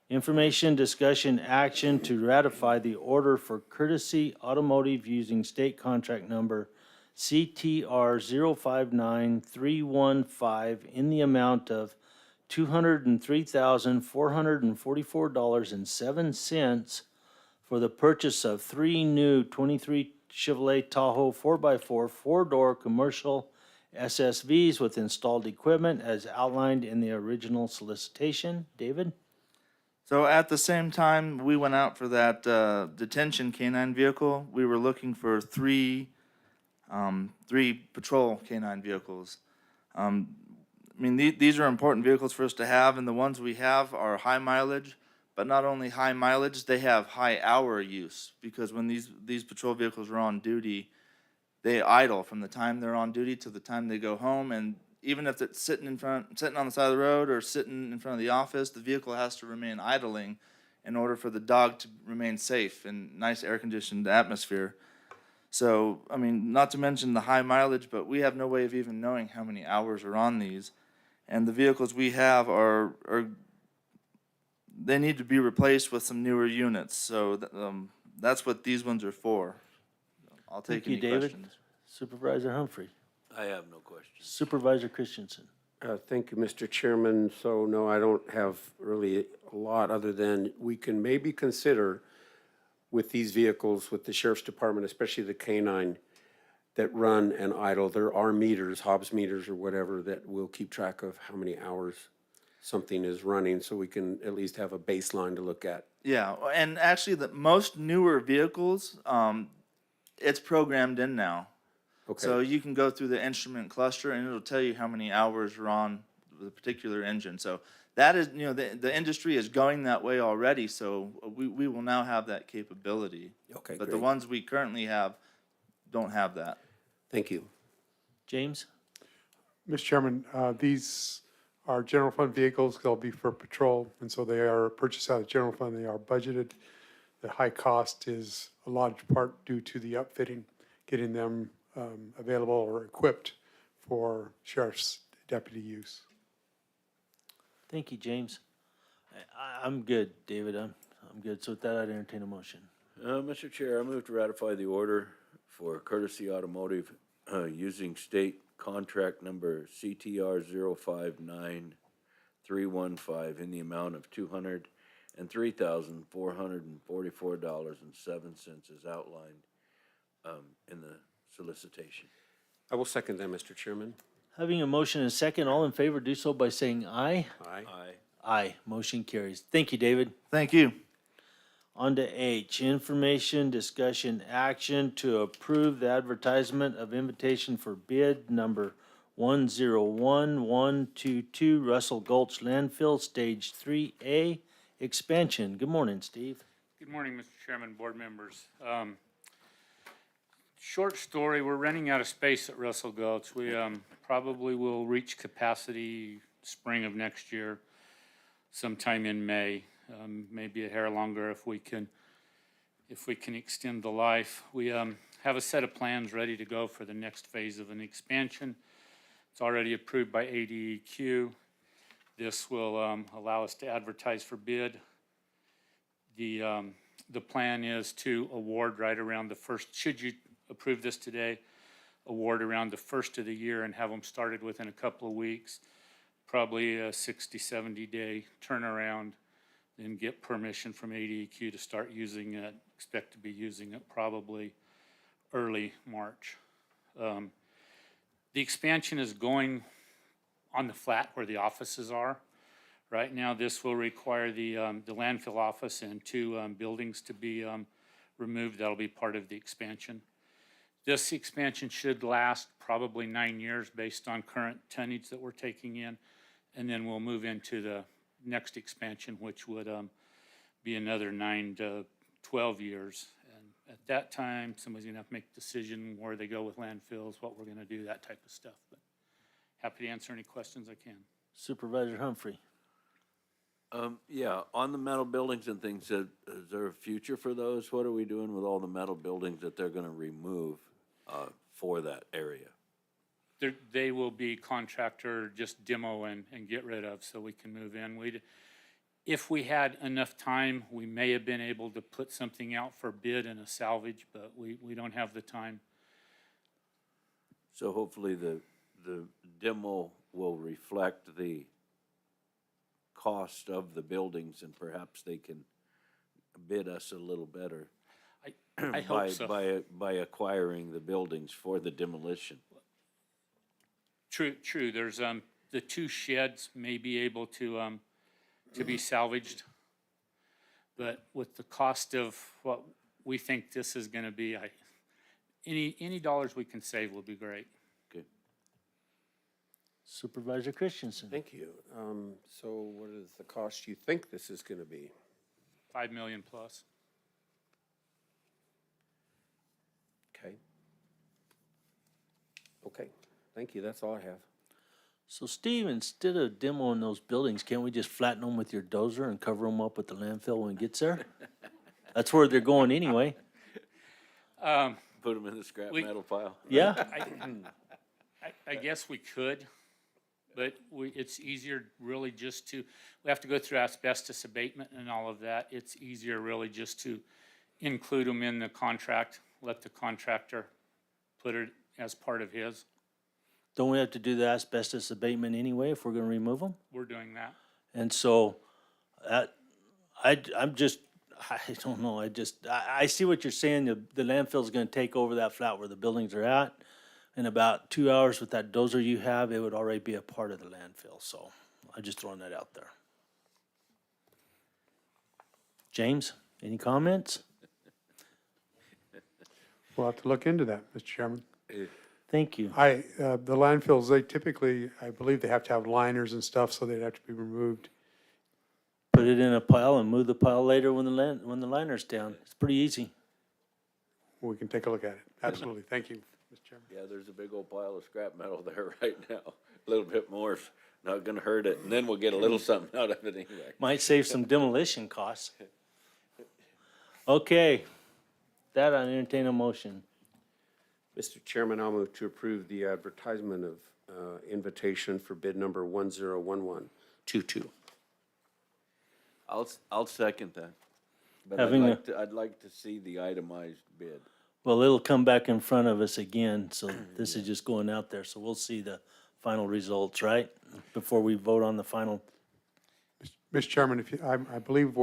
Information, discussion, action to ratify the order for Courtesy Automotive using state contract number CTR 059315 in the amount of $203,444.07 for the purchase of 3 new 23 Chevrolet Tahoe 4x4 four-door commercial SSVs with installed equipment as outlined in the original solicitation. David? So at the same time we went out for that detention canine vehicle, we were looking for three patrol canine vehicles. I mean, these are important vehicles for us to have, and the ones we have are high mileage, but not only high mileage, they have high hour use, because when these patrol vehicles are on duty, they idle from the time they're on duty to the time they go home. And even if it's sitting on the side of the road or sitting in front of the office, the vehicle has to remain idling in order for the dog to remain safe in nice air-conditioned atmosphere. So, I mean, not to mention the high mileage, but we have no way of even knowing how many hours are on these. And the vehicles we have they need to be replaced with some newer units. So that's what these ones are for. I'll take Thank you, any David. questions. Supervisor Humphrey. I have no questions. Supervisor Christensen. Thank you, Mr. Chairman. So, no, I don't have really a lot other than we can maybe consider with these vehicles, with the Sheriff's Department, especially the K-9, that run and idle, there are meters, Hobbs meters or whatever, that will keep track of how many hours something is running, so we can at least have a baseline to look at. Yeah, and actually, the most newer vehicles, it's programmed in now. Okay. So you can go through the instrument cluster, and it'll tell you how many hours are on the particular engine. So that is, you know, the industry is going that way already, so we will now have that capability. Okay, But the great. ones we currently have don't have that. Thank you. James? Mr. Chairman, these are general fund vehicles. They'll be for patrol, and so they are purchased out of general fund. They are budgeted. The high cost is a large part due to the upfitting, getting them available or equipped for sheriff's deputy use. Thank you, James. I'm good, David. I'm good. So with that, I'd entertain a motion. Mr. Chair, I move to ratify the order for Courtesy Automotive using state contract number CTR 059315 in the amount of $203,444.07 as outlined in the solicitation. I will second that, Mr. Chairman. Having a motion and a second, all in favor, do so by saying aye. Aye. Aye. Aye. Motion carries. Thank you, David. Thank you. On to H, information, discussion, action to approve the advertisement of invitation for bid number 101122 Russell Gulch Landfill Stage 3A expansion. Good morning, Steve. Good morning, Mr. Chairman, board members. Short story, we're running out of space at Russell Gulch. We probably will reach capacity spring of next year, sometime in May, maybe a hair longer if we can extend the life. We have a set of plans ready to go for the next phase of an expansion. It's already approved by ADEQ. This will allow us to advertise for bid. The plan is to award right around the first, should you approve this today, award around the first of the year and have them started within a couple of weeks, probably a 60, 70-day turnaround, then get permission from ADEQ to start using it, expect to be using it probably early March. The expansion is going on the flat where the offices are. Right now, this will require the landfill office and two buildings to be removed. That'll be part of the expansion. This expansion should last probably 9 years based on current tonnage that we're taking in. And then we'll move into the next expansion, which would be another 9 to 12 years. And at that time, somebody's gonna have to make a decision where they go with landfills, what we're gonna do, that type of stuff. But happy to answer any questions I can. Supervisor Humphrey. Yeah, on the metal buildings and things, is there a future for those? What are we doing with all the metal buildings that they're gonna remove for that area? They will be contractor, just demo and get rid of so we can move in. If we had enough time, we may have been able to put something out for bid and a salvage, but we don't have the time. So hopefully the demo will reflect the cost of the buildings and perhaps they can bid us a little better. I hope so. By acquiring the buildings for the demolition. True. There's the two sheds may be able to be salvaged, but with the cost of what we think this is going to be, any dollars we can save will be great. Good. Supervisor Christensen. Thank you. So what is the cost you think this is gonna be? $5 million plus. Okay, thank you, that's all I have. So Steve, instead of demoing those buildings, can't we just flatten them with your dozer and cover them up with the landfill when it gets there? That's where they're going anyway. Put them in the scrap metal pile. Yeah. I guess we could, but it's easier really just to, we have to go through asbestos abatement and all of that. It's easier really just to include them in the contract, let the contractor put it as part of his. Don't we have to do the asbestos abatement anyway if we're gonna remove them? We're doing that. And so, I don't know, I see what you're saying, the landfill's gonna take over that flat where the buildings are at. In about 2 hours with that dozer you have, it would already be a part of the landfill, so I'm just throwing that out there. James, any comments? We'll have to look into that, Mr. Chairman. Thank you. The landfills, they typically, I believe they have to have liners and stuff, so they'd have to be removed. Put it in a pile and move the pile later when the liner's down. It's pretty easy. We can take a look at it. Absolutely. Thank you, Mr. Chairman. Yeah, there's a big old pile of scrap metal there right now. A little bit more's not gonna hurt it, and then we'll get a little something out of it anyway. Might save some demolition costs. Okay, that I entertain a motion. Mr. Chairman, I'll move to approve the advertisement of invitation for bid number 101122. I'll second that. But I'd like to see the itemized bid. Well, it'll come back in front of us again, so this is just going out there, so we'll see the final results, right? Before we vote on the final. Mr. Chairman, I believe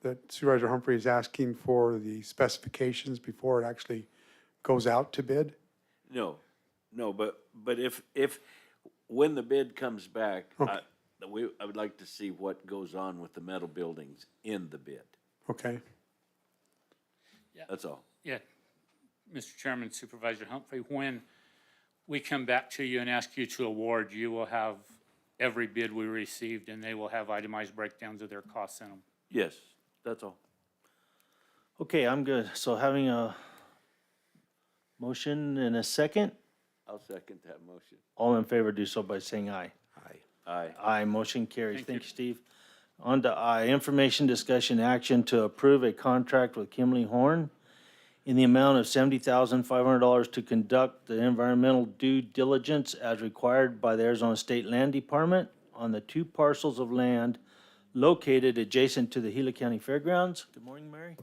that Supervisor Humphrey is asking for the specifications before it actually goes out to bid? No, but if, when the bid comes back, Okay. I would like to see what goes on with the metal buildings in the bid. Okay. That's all. Yeah, Mr. Chairman, Supervisor Humphrey, when we come back to you and ask you to award, you will have every bid we received, and they will have itemized breakdowns of their costs in them. Yes, that's all. Okay, I'm good. So having a motion and a second, I'll second that motion. all in favor do so by saying aye. Aye. Aye, motion carries. Thank Thank you. you, Steve. On to I, information, discussion, action to approve a contract with Kimley Horn in the amount of $70,500 to conduct the environmental due diligence as required by the Arizona State Land Department on the 2 parcels of land located adjacent to the Gila County Fairgrounds. Good morning, Mary.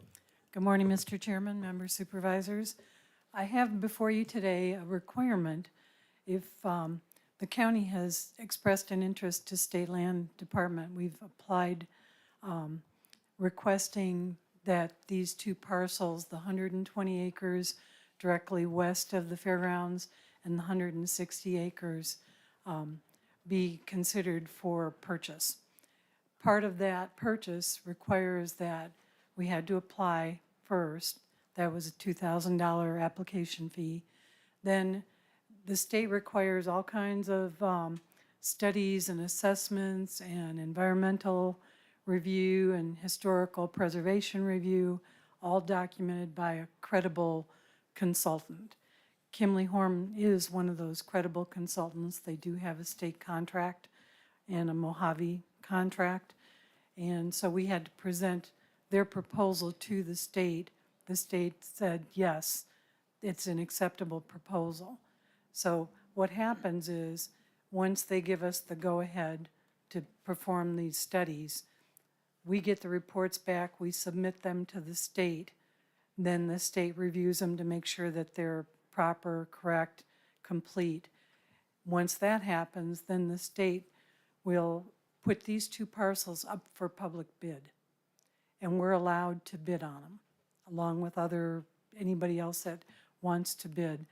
Good morning, Mr. Chairman, members, supervisors. I have before you today a requirement. If the county has expressed an interest to State Land Department, we've applied requesting that these 2 parcels, the 120 acres directly west of the fairgrounds and the 160 acres, be considered for purchase. Part of that purchase requires that we had to apply first. That was a $2,000 application fee. Then the state requires all kinds of studies and assessments and environmental review and historical preservation review, all documented by a credible consultant. Kimley Horn is one of those credible consultants. They do have a state contract and a Mojave contract. And so we had to present their proposal to the state. The state said, yes, it's an acceptable proposal. So what happens is, once they give us the go-ahead to perform these studies, we get the reports back, we submit them to the state, then the state reviews them to make sure that they're proper, correct, complete. Once that happens, then the state will put these 2 parcels up for public bid. And we're allowed to bid on them, along with anybody else that wants to bid.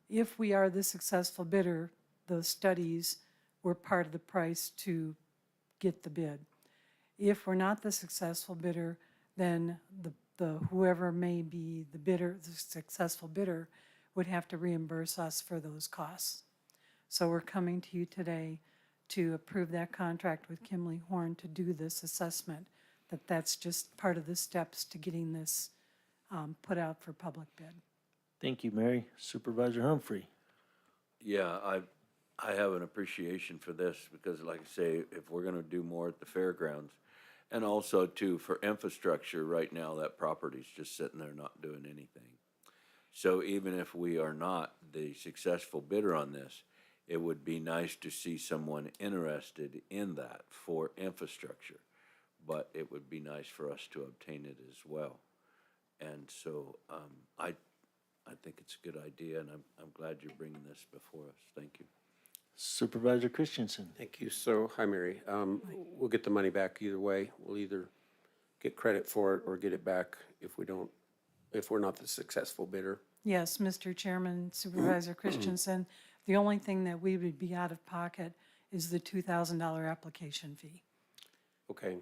If we are the successful bidder, those studies were part of the price to get the bid. If we're not the successful bidder, then the whoever may be the bidder, the successful bidder, would have to reimburse us for those costs. So we're coming to you today to approve that contract with Kimley Horn to do this assessment, that's just part of the steps to getting this put out for public bid. Thank you, Mary. Supervisor Humphrey. Yeah, I have an appreciation for this because like I say, if we're gonna do more at the fairgrounds, and also too, for infrastructure, right now, that property's just sitting there not doing anything. So even if we are not the successful bidder on this, it would be nice to see someone interested in that for infrastructure. But it would be nice for us to obtain it as well. And so I think it's a good idea, and I'm glad you're bringing this before us. Thank you. Supervisor Christensen. Thank you. So, hi, Mary. We'll get the money back either way. We'll either get credit for it or get it back if we're not the successful bidder. Yes, Mr. Chairman, Supervisor Christensen, the only thing that we would be out of pocket is the $2,000 application fee. Okay.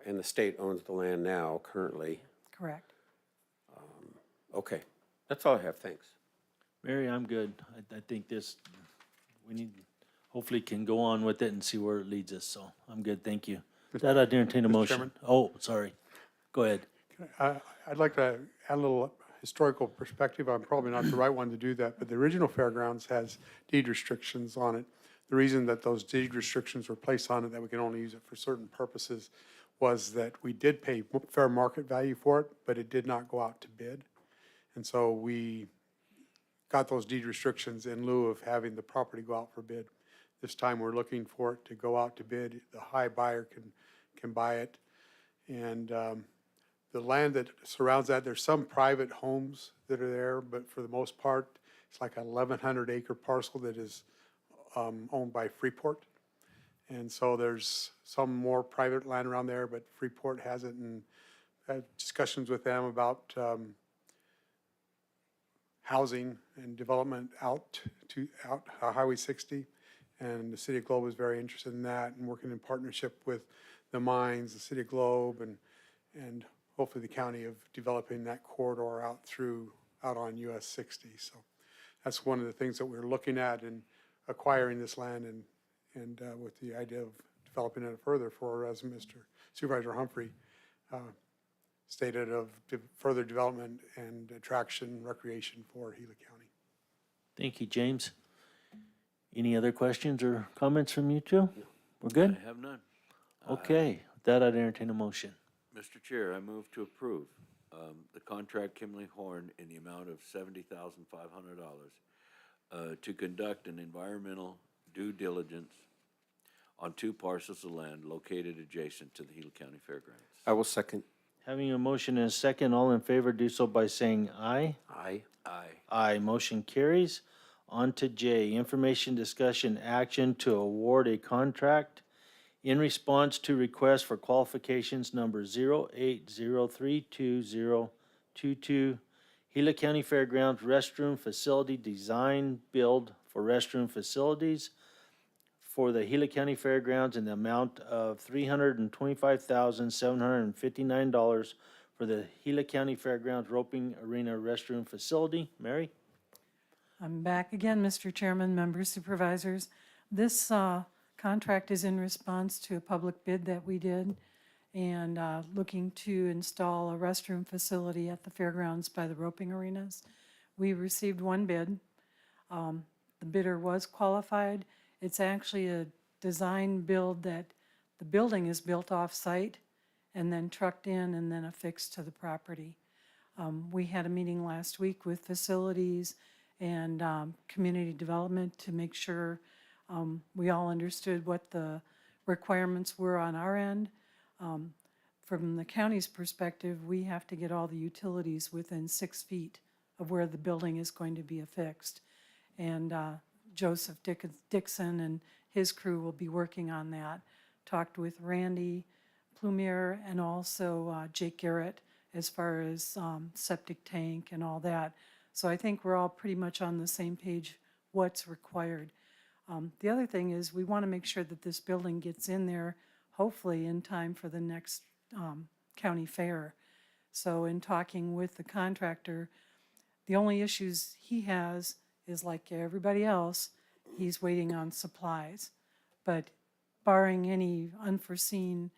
And the state owns the land now, currently. Correct. Okay. That's all I have. Thanks. Mary, I'm good. I think we hopefully can go on with it and see where it leads us, so I'm good, thank you. With that, I'd entertain a motion. Chairman? Oh, sorry. Go ahead. I'd like to add a little historical perspective. I'm probably not the right one to do that, but the original fairgrounds has deed restrictions on it. The reason that those deed restrictions were placed on it, that we can only use it for certain purposes, was that we did pay fair market value for it, but it did not go out to bid. And so we got those deed restrictions in lieu of having the property go out for bid. This time we're looking for it to go out to bid. The high buyer can buy it. And the land that surrounds that, there's some private homes that are there, but for the most part, it's like a 1,100 acre parcel that is owned by Freeport. And so there's some more private land around there, but Freeport has it, and had discussions with them about housing and development out Highway 60. And the City of Globe is very interested in that and working in partnership with the mines, the City of Globe, and hopefully the county of developing that corridor out on US 60. So that's one of the things that we're looking at in acquiring this land and with the idea of developing it further for, as Mr. Supervisor Humphrey stated, of further development and attraction, recreation for Gila County. Thank you, James. Any other questions or comments from you two? We're good? I have none. Okay, with that, I'd entertain a motion. Mr. Chair, I move to approve the contract Kimley Horn in the amount of $70,500 to conduct an environmental due diligence on 2 parcels of land located adjacent to the Gila County Fairgrounds. I will second. Having a motion and a second, all in favor do so by saying aye. Aye. Aye. Aye, motion carries. On to J, information, discussion, action to award a contract in response to request for qualifications number 08032022, Gila County Fairgrounds restroom facility design build for restroom facilities for the Gila County Fairgrounds in the amount of $325,759 for the Gila County Fairgrounds roping arena restroom facility. Mary? I'm back again, Mr. Chairman, members, supervisors. This contract is in response to a public bid that we did and looking to install a restroom facility at the fairgrounds by the roping arenas. We received 1 bid. The bidder was qualified. It's actually a design build that the building is built off-site and then trucked in and then affixed to the property. We had a meeting last week with facilities and community development to make sure we all understood what the requirements were on our end. From the county's perspective, we have to get all the utilities within 6 feet of where the building is going to be affixed. And Joseph Dixon and his crew will be working on that. Talked with Randy Plumier and also Jake Garrett as far as septic tank and all that. So I think we're all pretty much on the same page what's required. The other thing is we want to make sure that this building gets in there hopefully in time for the next county fair. So in talking with the contractor, the only issues he has is like everybody else, he's waiting on supplies. But barring any unforeseen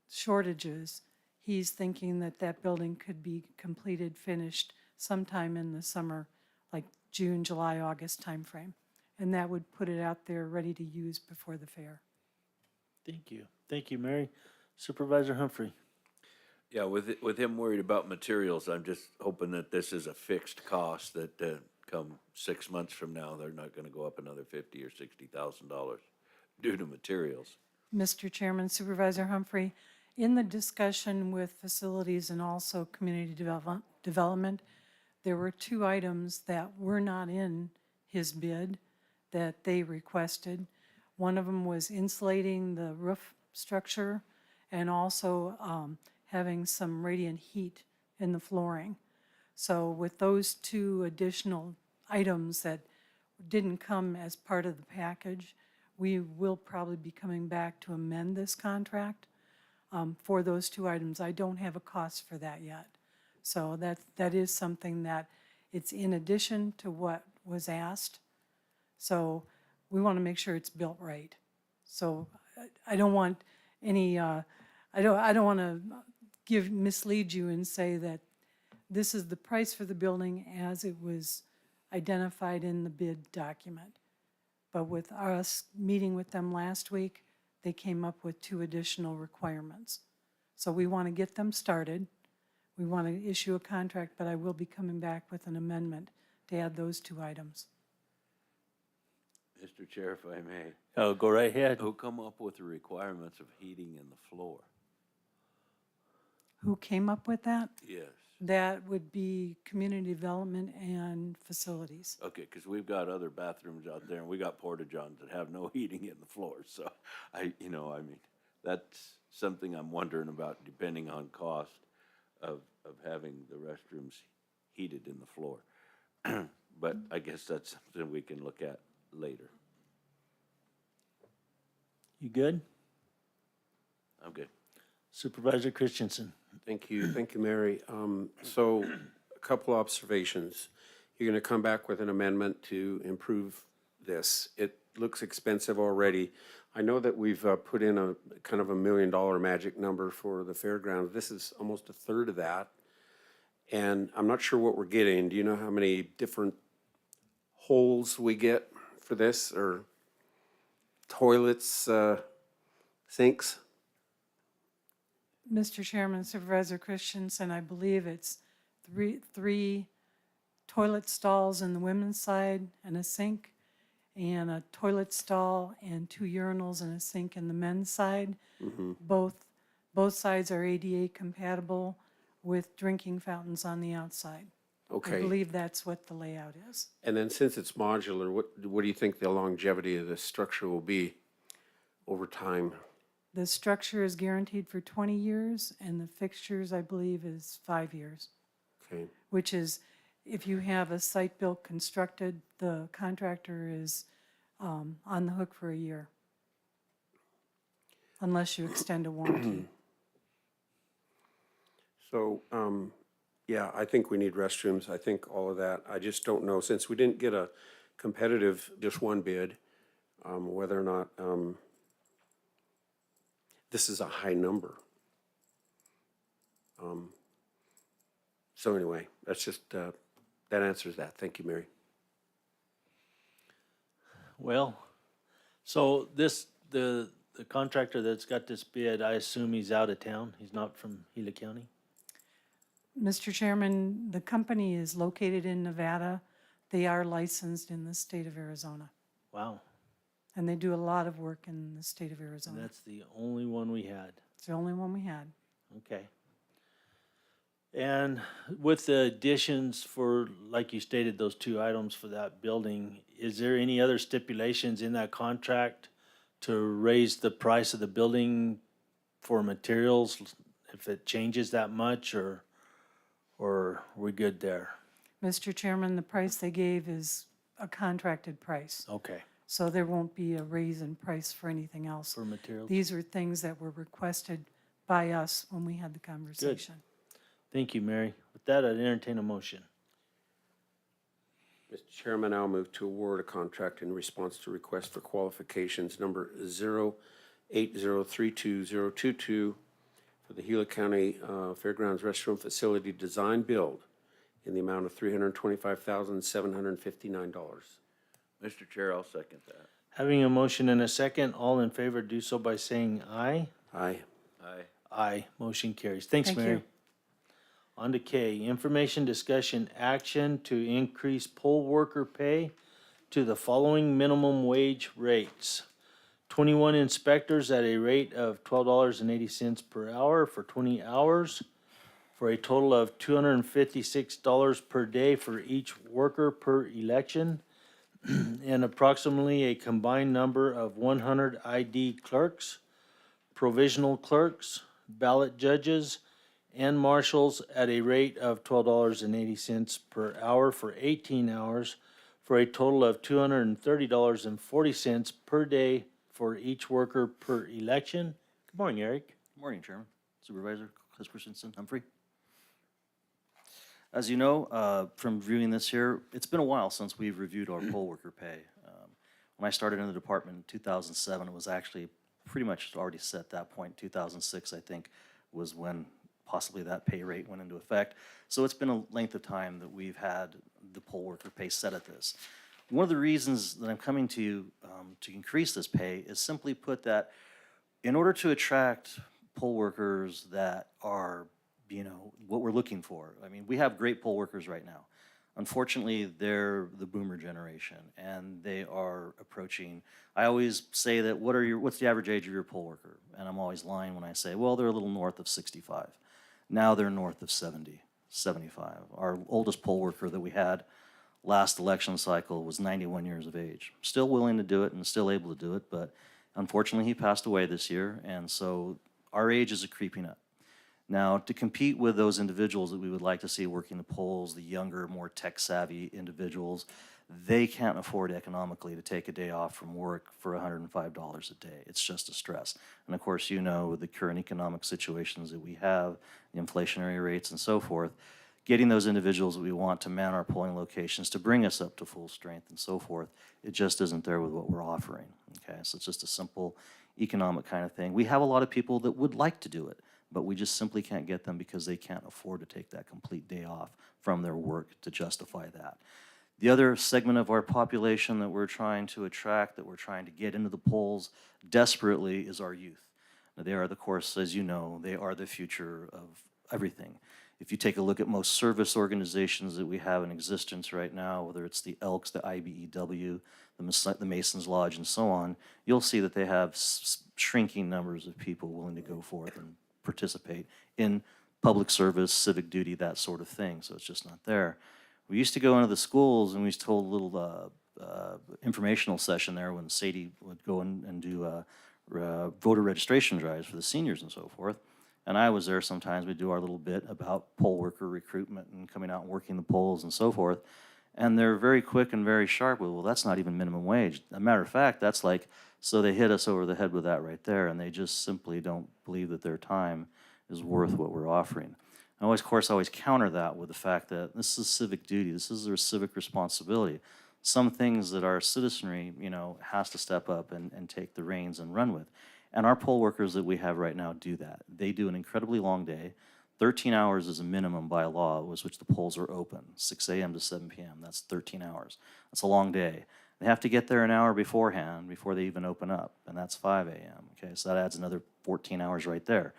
shortages, he's thinking that that building could be completed, finished sometime in the summer, like June, July, August timeframe. And that would put it out there ready to use before the fair. Thank you. Thank you, Mary. Supervisor Humphrey? Yeah, with him worried about materials, I'm just hoping that this is a fixed cost that come 6 months from now, they're not gonna go up another $50,000 or $60,000 due to materials. Mr. Chairman, Supervisor Humphrey, in the discussion with facilities and also community development, there were 2 items that were not in his bid that they requested. One of them was insulating the roof structure and also having some radiant heat in the flooring. So with those 2 additional items that didn't come as part of the package, we will probably be coming back to amend this contract for those 2 items. I don't have a cost for that yet. So that is something that it's in addition to what was asked. So we want to make sure it's built right. So I don't want any, I don't want to mislead you and say that this is the price for the building as it was identified in the bid document. But with us meeting with them last week, they came up with 2 additional requirements. So we want to get them started. We want to issue a contract, but I will be coming back with an amendment to add those 2 items. Mr. Chair, if I may. Oh, go right ahead. Who come up with the requirements of heating in the floor? Who came up with that? Yes. That would be community development and facilities. Okay, because we've got other bathrooms out there, and we got porta-johns that have no heating in the floor, so I mean, that's something I'm wondering about, depending on cost of having the restrooms heated in the floor. But I guess that's something we can look at later. You good? I'm good. Supervisor Christensen. Thank you, Mary. So, a couple observations. You're gonna come back with an amendment to improve this. It looks expensive already. I know that we've put in a kind of $1 million magic number for the fairgrounds. This is almost a third of that. And I'm not sure what we're getting. Do you know how many different holes we get for this, or toilets, sinks? Mr. Chairman, Supervisor Christensen, I believe it's three toilet stalls in the women's side and a sink, and a toilet stall and 2 urinals and a sink in the men's side. Both sides are ADA compatible with drinking fountains on the outside. I Okay. believe that's what the layout is. And then since it's modular, what do you think the longevity of the structure will be over time? The structure is guaranteed for 20 years, and the fixtures, I believe, is 5 years, Okay. which is, if you have a site built constructed, the contractor is on the hook for a year, unless you extend a warranty. So, yeah, I think we need restrooms. I think all of that. I just don't know, since we didn't get a competitive, just one bid, whether or not this is a high number. So anyway, that's just, that answers that. Thank you, Mary. Well, so the contractor that's got this bid, I assume he's out of town? He's not from Gila County? Mr. Chairman, the company is located in Nevada. They are licensed in the state of Arizona, Wow, and they do a lot of work in the state of and Arizona. that's the only one we had. It's the only one we had. Okay. And with the additions for, like you stated, those 2 items for that building, is there any other stipulations in that contract to raise the price of the building for materials if it changes that much, or are we good there? Mr. Chairman, the price they gave is a contracted price, Okay, so there won't be a raise in price for anything else. for materials? These are things that were requested by us when we had the conversation. Thank you, Mary. With that, I'd entertain a motion. Mr. Chairman, I'll move to award a contract in response to request for qualifications number 080320022 for the Gila County Fairgrounds Restroom Facility Design Build in the amount of $325,759. Mr. Chair, I'll second that. Having a motion and a second, all in favor do so by saying aye. Aye. Aye. Aye. Motion carries. Thanks, Thank Mary. you. On to K, information, discussion, action to increase poll worker pay to the following minimum wage rates. 21 inspectors at a rate of $12.80 per hour for 20 hours, for a total of $256 per day for each worker per election, and approximately a combined number of 100 ID clerks, provisional clerks, ballot judges, and marshals at a rate of $12.80 per hour for 18 hours, for a total of $230.40 per day for each worker per election. Good morning, Eric. Good morning, Chairman, Supervisor Christensen, Humphrey. As you know, from reviewing this here, it's been a while since we've reviewed our poll worker pay. When I started in the department in 2007, it was actually pretty much already set at that point. 2006, I think, was when possibly that pay rate went into effect. So it's been a length of time that we've had the poll worker pay set at this. One of the reasons that I'm coming to you to increase this pay is simply put that in order to attract poll workers that are, you know, what we're looking for. I mean, we have great poll workers right now. Unfortunately, they're the boomer generation, and they are approaching. I always say that what's the average age of your poll worker? And I'm always lying when I say, well, they're a little north of 65. Now they're north of 70, 75. Our oldest poll worker that we had last election cycle was 91 years of age. Still willing to do it and still able to do it, but unfortunately he passed away this year, and so our age is creeping up. Now, to compete with those individuals that we would like to see working the polls, the younger, more tech-savvy individuals they can't afford economically to take a day off from work for $105 a day. It's just a stress. And of course, you know, with the current economic situations that we have, the inflationary rates and so forth, getting those individuals that we want to man our polling locations to bring us up to full strength and so forth, it just isn't there with what we're offering. Okay, so it's just a simple economic kind of thing. We have a lot of people that would like to do it, but we just simply can't get them because they can't afford to take that complete day off from their work to justify that. The other segment of our population that we're trying to attract, that we're trying to get into the polls desperately, is our youth. Now, they are, of course, as you know, they are the future of everything. If you take a look at most service organizations that we have in existence right now, whether it's the Elks, the IBEW, the Masons Lodge, and so on, you'll see that they have shrinking numbers of people willing to go forth and participate in public service, civic duty, that sort of thing. So it's just not there. We used to go into the schools and we used to hold a little informational session there when Sadie would go in and do voter registration drives for the seniors and so forth. And I was there sometimes. We'd do our little bit about poll worker recruitment and coming out and working the polls and so forth. And they're very quick and very sharp with, well, that's not even minimum wage. As a matter of fact, that's like, so they hit us over the head with that right there, and they just simply don't believe that their time is worth what we're offering. I always, of course, always counter that with the fact that this is civic duty. This is their civic responsibility. Some things that our citizenry, you know, has to step up and take the reins and run with. And our poll workers that we have right now do that. They do an incredibly long day. 13 hours is a minimum by law, with which the polls are open, 6 a.m. to 7 p.m. That's 13 hours. That's a long day. They have to get there an hour beforehand before they even open up, and that's 5 a.m. Okay, so that adds another 14 hours right there.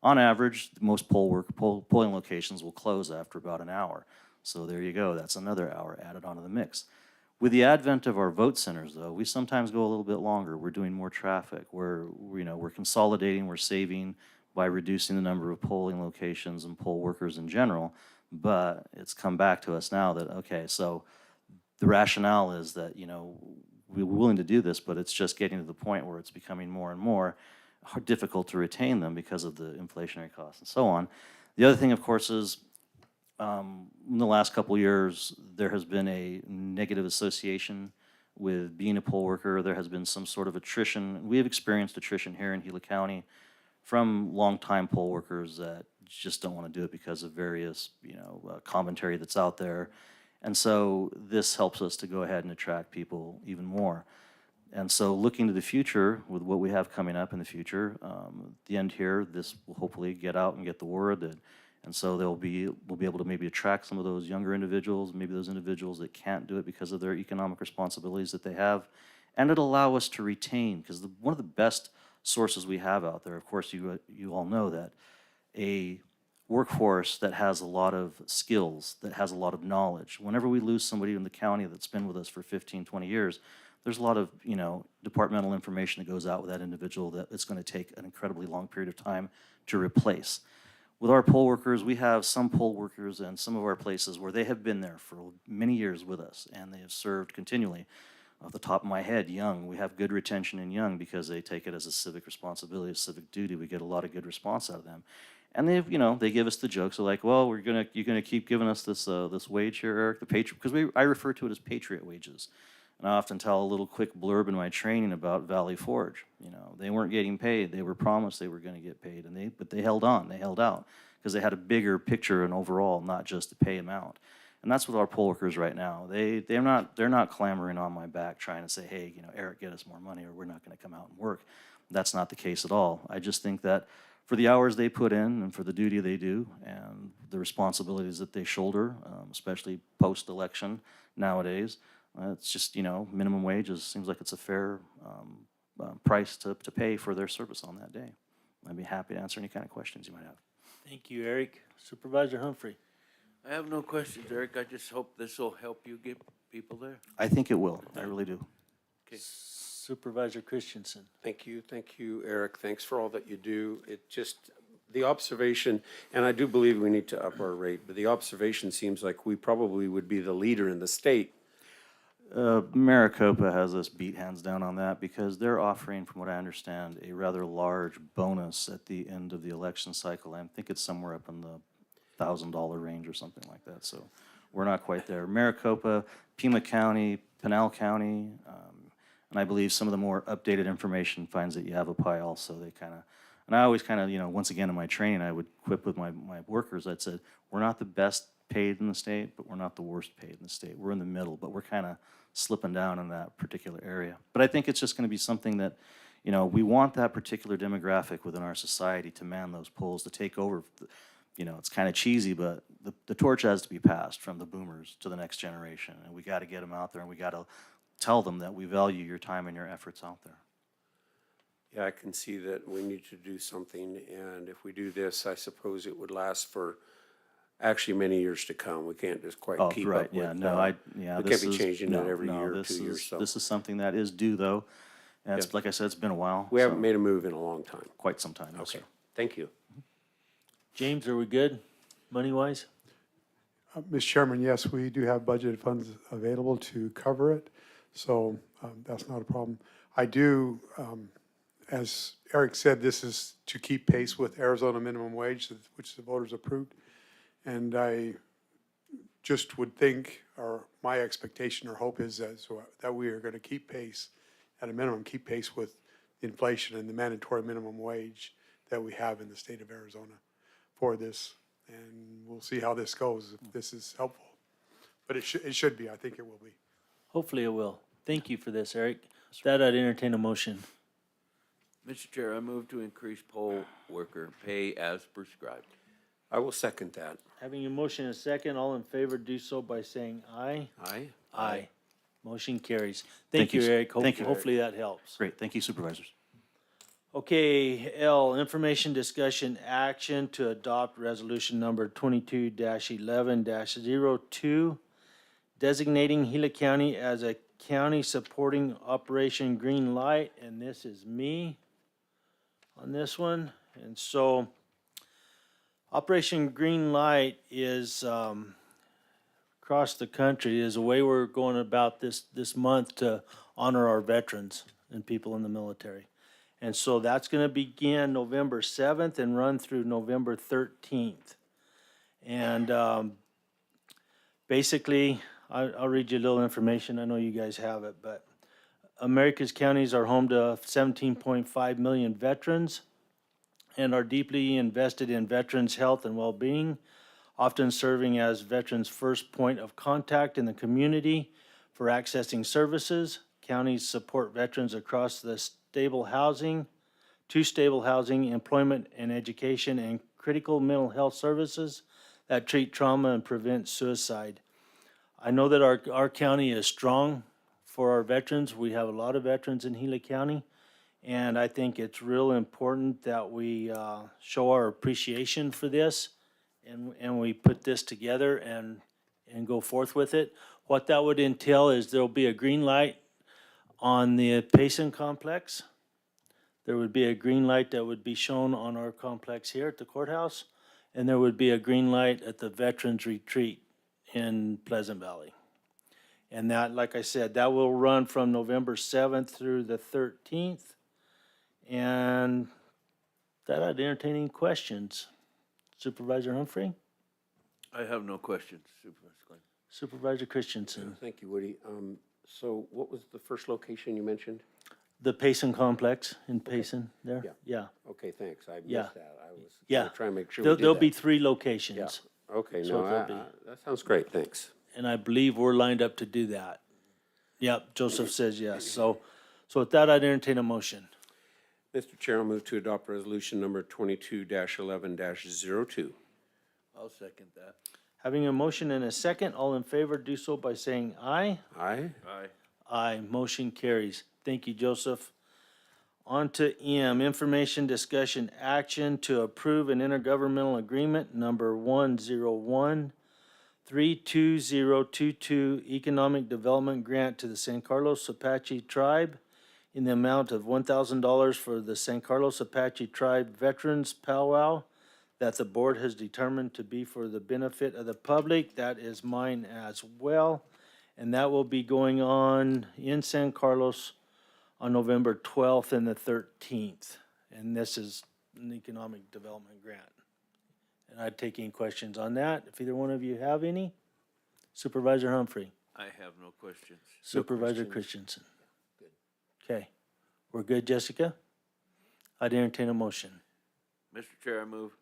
On average, most polling locations will close after about an hour. So there you go. That's another hour added onto the mix. With the advent of our vote centers, though, we sometimes go a little bit longer. We're doing more traffic. We're consolidating. We're saving by reducing the number of polling locations and poll workers in general. But it's come back to us now that, okay, so the rationale is that, you know, we're willing to do this, but it's just getting to the point where it's becoming more and more difficult to retain them because of the inflationary costs and so on. The other thing, of course, is in the last couple of years, there has been a negative association with being a poll worker. There has been some sort of attrition. We have experienced attrition here in Gila County from longtime poll workers that just don't want to do it because of various, you know, commentary that's out there. And so this helps us to go ahead and attract people even more. And so looking to the future with what we have coming up in the future, at the end here, this will hopefully get out and get the word. And so we'll be able to maybe attract some of those younger individuals, maybe those individuals that can't do it because of their economic responsibilities that they have. And it'll allow us to retain, because one of the best sources we have out there, of course, you all know that a workforce that has a lot of skills, that has a lot of knowledge. Whenever we lose somebody in the county that's been with us for 15, 20 years, there's a lot of, you know, departmental information that goes out with that individual that it's going to take an incredibly long period of time to replace. With our poll workers, we have some poll workers in some of our places where they have been there for many years with us, and they have served continually. Off the top of my head, Young, we have good retention in Young because they take it as a civic responsibility, a civic duty. We get a lot of good response out of them. And they've, you know, they give us the jokes. They're like, well, you're gonna keep giving us this wage here, Eric, the patriot, because I refer to it as patriot wages. And I often tell a little quick blurb in my training about Valley Forge. You know, they weren't getting paid. They were promised they were going to get paid, but they held on. They held out because they had a bigger picture and overall, not just the pay amount. And that's with our poll workers right now. They're not clamoring on my back trying to say, hey, you know, Eric, get us more money, or we're not going to come out and work. That's not the case at all. I just think that for the hours they put in and for the duty they do and the responsibilities that they shoulder, especially post-election nowadays, it's just, you know, minimum wages seems like it's a fair price to pay for their service on that day. I'd be happy to answer any kind of questions you might have. Thank you, Eric. Supervisor Humphrey. I have no questions, Eric. I just hope this will help you get people there. I think it will. I really do. Okay. Supervisor Christensen. Thank you, Eric. Thanks for all that you do. It just, the observation, and I do believe we need to up our rate, but the observation seems like we probably would be the leader in the state. Maricopa has us beat hands down on that because they're offering, from what I understand, a rather large bonus at the end of the election cycle. I think it's somewhere up in the $1,000 range or something like that, so we're not quite there. Maricopa, Pima County, Pinal County, and I believe some of the more updated information finds that Yavapai also, they kind of, and I always kind of, once again in my training, I would quip with my workers, I'd said, we're not the best paid in the state, but we're not the worst paid in the state. We're in the middle, but we're kind of slipping down in that particular area. But I think it's just going to be something that, we want that particular demographic within our society to man those polls, to take over. It's kind of cheesy, but the torch has to be passed from the boomers to the next generation. And we got to get them out there, and we got to tell them that we value your time and your efforts out there. Yeah, I can see that we need to do something, and if we do this, I suppose it would last for actually many years to come. We can't just quite keep Right, up with. yeah, We can't be changing it every year or this 2 years, is- so. This is something that is due, though. And it's, Yeah. like I said, it's been a while. We haven't so- made a move in a long time. Quite some time, yes, Okay, sir. thank you. James, are we good, money-wise? Mr. Chairman, yes, we do have budgeted funds available to cover it, so that's not a problem. I do, as Eric said, this is to keep pace with Arizona minimum wage, which the voters approved. And I just would think, or my expectation or hope is that we are going to keep pace, at a minimum, keep pace with inflation and the mandatory minimum wage that we have in the state of Arizona for this. And we'll see how this goes, if this is helpful. But it should be, I think it will be. Hopefully it will. Thank you for this, Eric. With that, I'd entertain a motion. Mr. Chair, I move to increase poll worker pay as prescribed. I will second that. Having a motion and a second, all in favor do so by saying aye. Aye. Aye. Motion carries. Thank you, sir. Eric. Thank you, Eric. Hopefully that helps. Great, thank you, supervisors. Okay, L, information discussion action to adopt resolution number 22-11-02, designating Gila County as a county supporting Operation Green Light, and this is me on this one. And so Operation Green Light is across the country, is a way we're going about this month to honor our veterans and people in the military. And so that's going to begin November 7th and run through November 13th. And basically, I'll read you a little information. I know you guys have it, but America's counties are home to 17.5 million veterans and are deeply invested in veterans' health and well-being, often serving as veterans' first point of contact in the community for accessing services. Counties support veterans across the stable housing, employment and education, and critical mental health services that treat trauma and prevent suicide. I know that our county is strong for our veterans. We have a lot of veterans in Gila County, and I think it's real important that we show our appreciation for this, and we put this together and go forth with it. What that would entail is there'll be a green light on the Payson complex. There would be a green light that would be shown on our complex here at the courthouse, and there would be a green light at the Veterans Retreat in Pleasant Valley. And that, like I said, that will run from November 7th through the 13th. And that I'd entertain any questions. Supervisor Humphrey? I have no questions, Supervisor Glenn. Supervisor Christensen? Thank you, Woody. So what was the first location you mentioned? The Payson complex in Payson there? Yeah. Yeah. Okay, thanks. I Yeah. missed that. I was Yeah. trying to make sure we There'll, did there'll that. be 3 locations. Yeah. Okay, So no, there'll be- that sounds great, thanks. And I believe we're lined up to do that. Yep, Joseph says yes. So with that, I'd entertain a motion. Mr. Chair, I'll move to adopt resolution number 22-11-02. I'll second that. Having a motion and a second, all in favor do so by saying aye. Aye. Aye. Aye, motion carries. Thank you, Joseph. On to M, information, discussion, action to approve an intergovernmental agreement number 101-32022 Economic Development Grant to the San Carlos Apache Tribe in the amount of $1,000 for the San Carlos Apache Tribe Veterans Powwow that the board has determined to be for the benefit of the public. That is mine as well. And that will be going on in San Carlos on November 12th and the 13th. And this is an economic development grant. And I'd take any questions on that, if either one of you have any. Supervisor Humphrey, I have no questions. Supervisor Christensen. Okay, we're good, Jessica? I'd entertain a motion. Mr. Chair, I move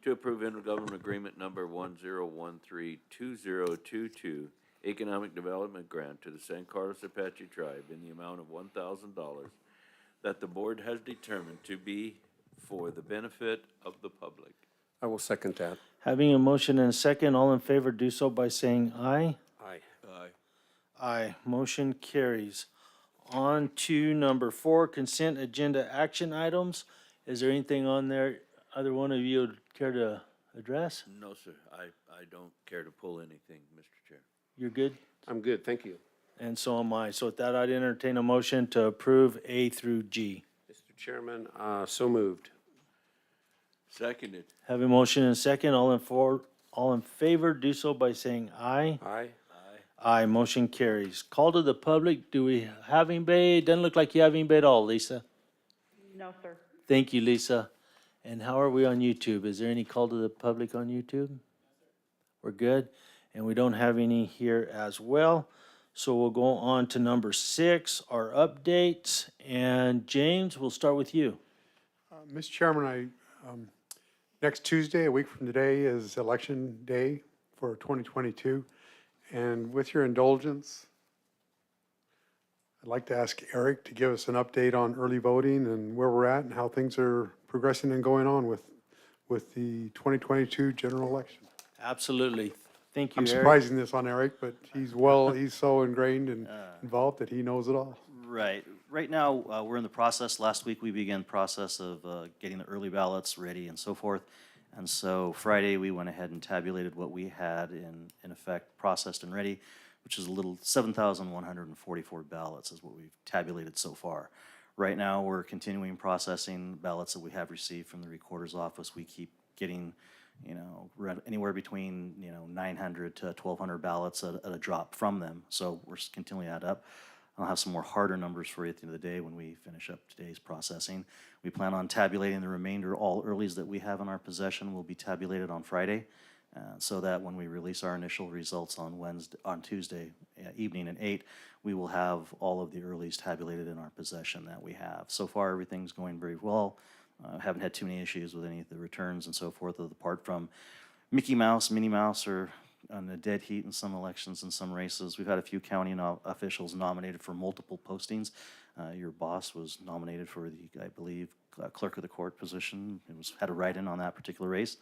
to approve intergovernmental agreement number 10132022, Economic Development Grant to the San Carlos Apache Tribe in the amount of $1,000 that the board has determined to be for the benefit of the public. I will second that. Having a motion and a second, all in favor do so by saying aye. Aye. Aye. Aye, motion carries. On to number 4, consent agenda action items. Is there anything on there either one of you would care to address? No, sir. I don't care to pull anything, Mr. Chair. You're good? I'm good, thank you. And so am I. So with that, I'd entertain a motion to approve A through G. Mr. Chairman, so moved. Seconded. Have a motion and a second. All in favor do so by saying aye. Aye. Aye, motion carries. Call to the public. Do we have anybody? Doesn't look like you have anybody at all, Lisa. No, sir. Thank you, Lisa. And how are we on YouTube? Is there any call to the public on YouTube? We're good. And we don't have any here as well. So we'll go on to number 6, our updates. And James, we'll start with you. Mr. Chairman, next Tuesday, a week from today, is Election Day for 2022. And with your indulgence, I'd like to ask Eric to give us an update on early voting and where we're at and how things are progressing and going on with the 2022 general election. Absolutely. Thank you, I'm Eric. surprising this on Eric, but he's so ingrained and involved that he knows it all. Right. Right now, we're in the process. Last week, we began the process of getting the early ballots ready and so forth. And so Friday, we went ahead and tabulated what we had in effect processed and ready, which is a little 7,144 ballots is what we've tabulated so far. Right now, we're continuing processing ballots that we have received from the recorder's office. We keep getting, anywhere between, 900 to 1,200 ballots at a drop from them. So we're continuing that up. I'll have some more harder numbers for you at the end of the day when we finish up today's processing. We plan on tabulating the remainder. All earlies that we have in our possession will be tabulated on Friday, so that when we release our initial results on Tuesday evening at 8, we will have all of the earlies tabulated in our possession that we have. So far, everything's going very well. Haven't had too many issues with any of the returns and so forth, apart from Mickey Mouse, Minnie Mouse, or on the dead heat in some elections and some races. We've had a few county officials nominated for multiple postings. Your boss was nominated for the, I believe, clerk of the court position. Had a write-in on that particular race.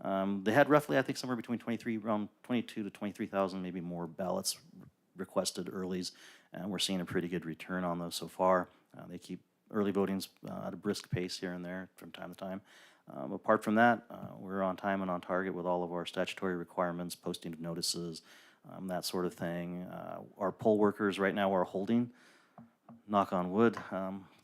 They had roughly, I think, somewhere between around 22 to 23,000, maybe more ballots requested earlies, and we're seeing a pretty good return on those so far. They keep early votings at a brisk pace here and there from time to time. Apart from that, we're on time and on target with all of our statutory requirements, posting of notices, that sort of thing. Our poll workers right now are holding, knock on wood.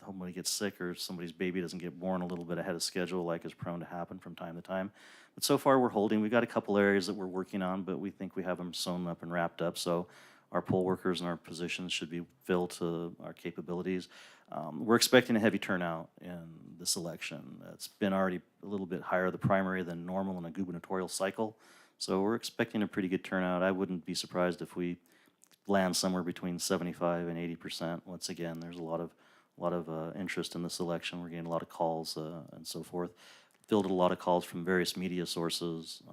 Nobody gets sick or somebody's baby doesn't get born a little bit ahead of schedule, like is prone to happen from time to time. But so far we're holding. We've got a couple areas that we're working on, but we think we have them sewn up and wrapped up. So our poll workers and our positions should be filled to our capabilities. We're expecting a heavy turnout in this election. It's been already a little bit higher the primary than normal in a gubernatorial cycle. So we're expecting a pretty good turnout. I wouldn't be surprised if we land somewhere between 75 and 80%. Once again, there's a lot of interest in this election. We're getting a lot of calls and so forth. Fielded a lot of calls from various media sources,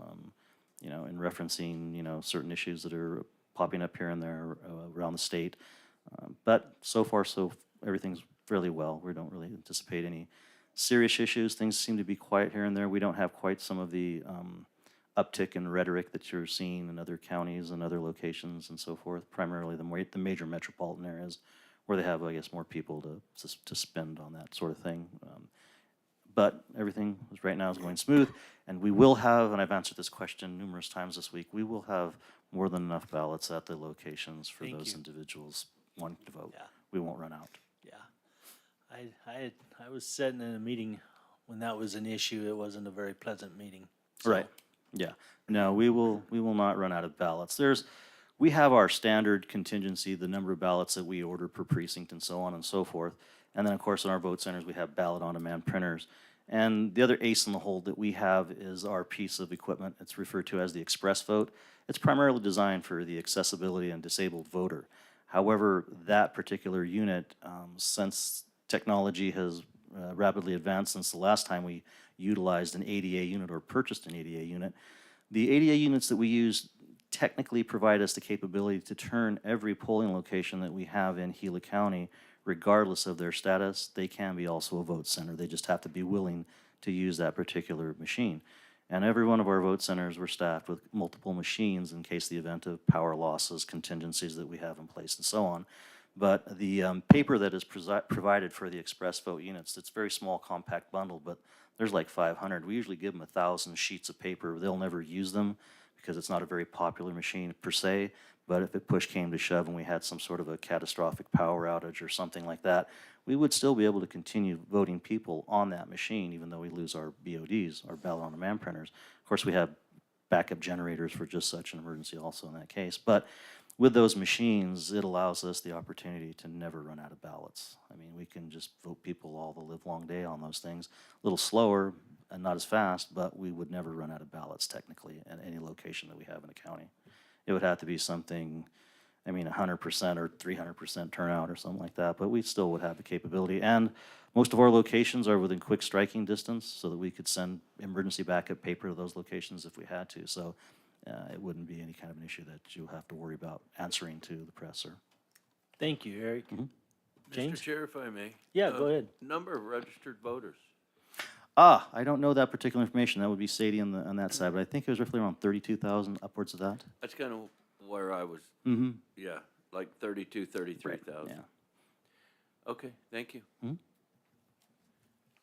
in referencing, certain issues that are popping up here and there around the state. But so far, everything's fairly well. We don't really anticipate any serious issues. Things seem to be quiet here and there. We don't have quite some of the uptick in rhetoric that you're seeing in other counties and other locations and so forth, primarily the major metropolitan areas where they have, I guess, more people to spend on that sort of thing. But everything right now is going smooth, and we will have, and I've answered this question numerous times this week, we will have more than enough ballots at the locations for those individuals wanting to vote. Yeah. We won't run out. Yeah. I was sitting in a meeting when that was an issue. It wasn't a very pleasant meeting. So. Right. Yeah. No, we will not run out of ballots. We have our standard contingency, the number of ballots that we order per precinct and so on and so forth. And then, of course, in our vote centers, we have ballot on-demand printers. And the other ace in the hole that we have is our piece of equipment. It's referred to as the Express Vote. It's primarily designed for the accessibility and disabled voter. However, that particular unit, since technology has rapidly advanced since the last time we utilized an ADA unit or purchased an ADA unit, the ADA units that we use technically provide us the capability to turn every polling location that we have in Gila County, regardless of their status. They can be also a vote center. They just have to be willing to use that particular machine. And every one of our vote centers were staffed with multiple machines in case the event of power losses, contingencies that we have in place, and so on. But the paper that is provided for the Express Vote units, it's a very small, compact bundle, but there's like 500. We usually give them 1,000 sheets of paper. They'll never use them because it's not a very popular machine per se. But if it push came to shove and we had some sort of a catastrophic power outage or something like that, we would still be able to continue voting people on that machine, even though we lose our BODs, our ballot on demand printers. Of course, we have backup generators for just such an emergency also in that case. But with those machines, it allows us the opportunity to never run out of ballots. I mean, we can just vote people all the livelong day on those things. A little slower and not as fast, but we would never run out of ballots technically at any location that we have in the county. It would have to be something, 100% or 300% turnout or something like that, but we still would have the capability. And most of our locations are within quick striking distance so that we could send emergency backup paper to those locations if we had to. So it wouldn't be any kind of an issue that you'll have to worry about answering to the presser. Thank you, Eric. James? Mr. Chair, if I may. Yeah, go ahead. Number of registered voters. I don't know that particular information. That would be Sadie on that side, but I think it was roughly around 32,000, upwards of that. That's kind of where I was. Mm-hmm. Yeah, like 32, 33,000. Yeah. Okay, thank you.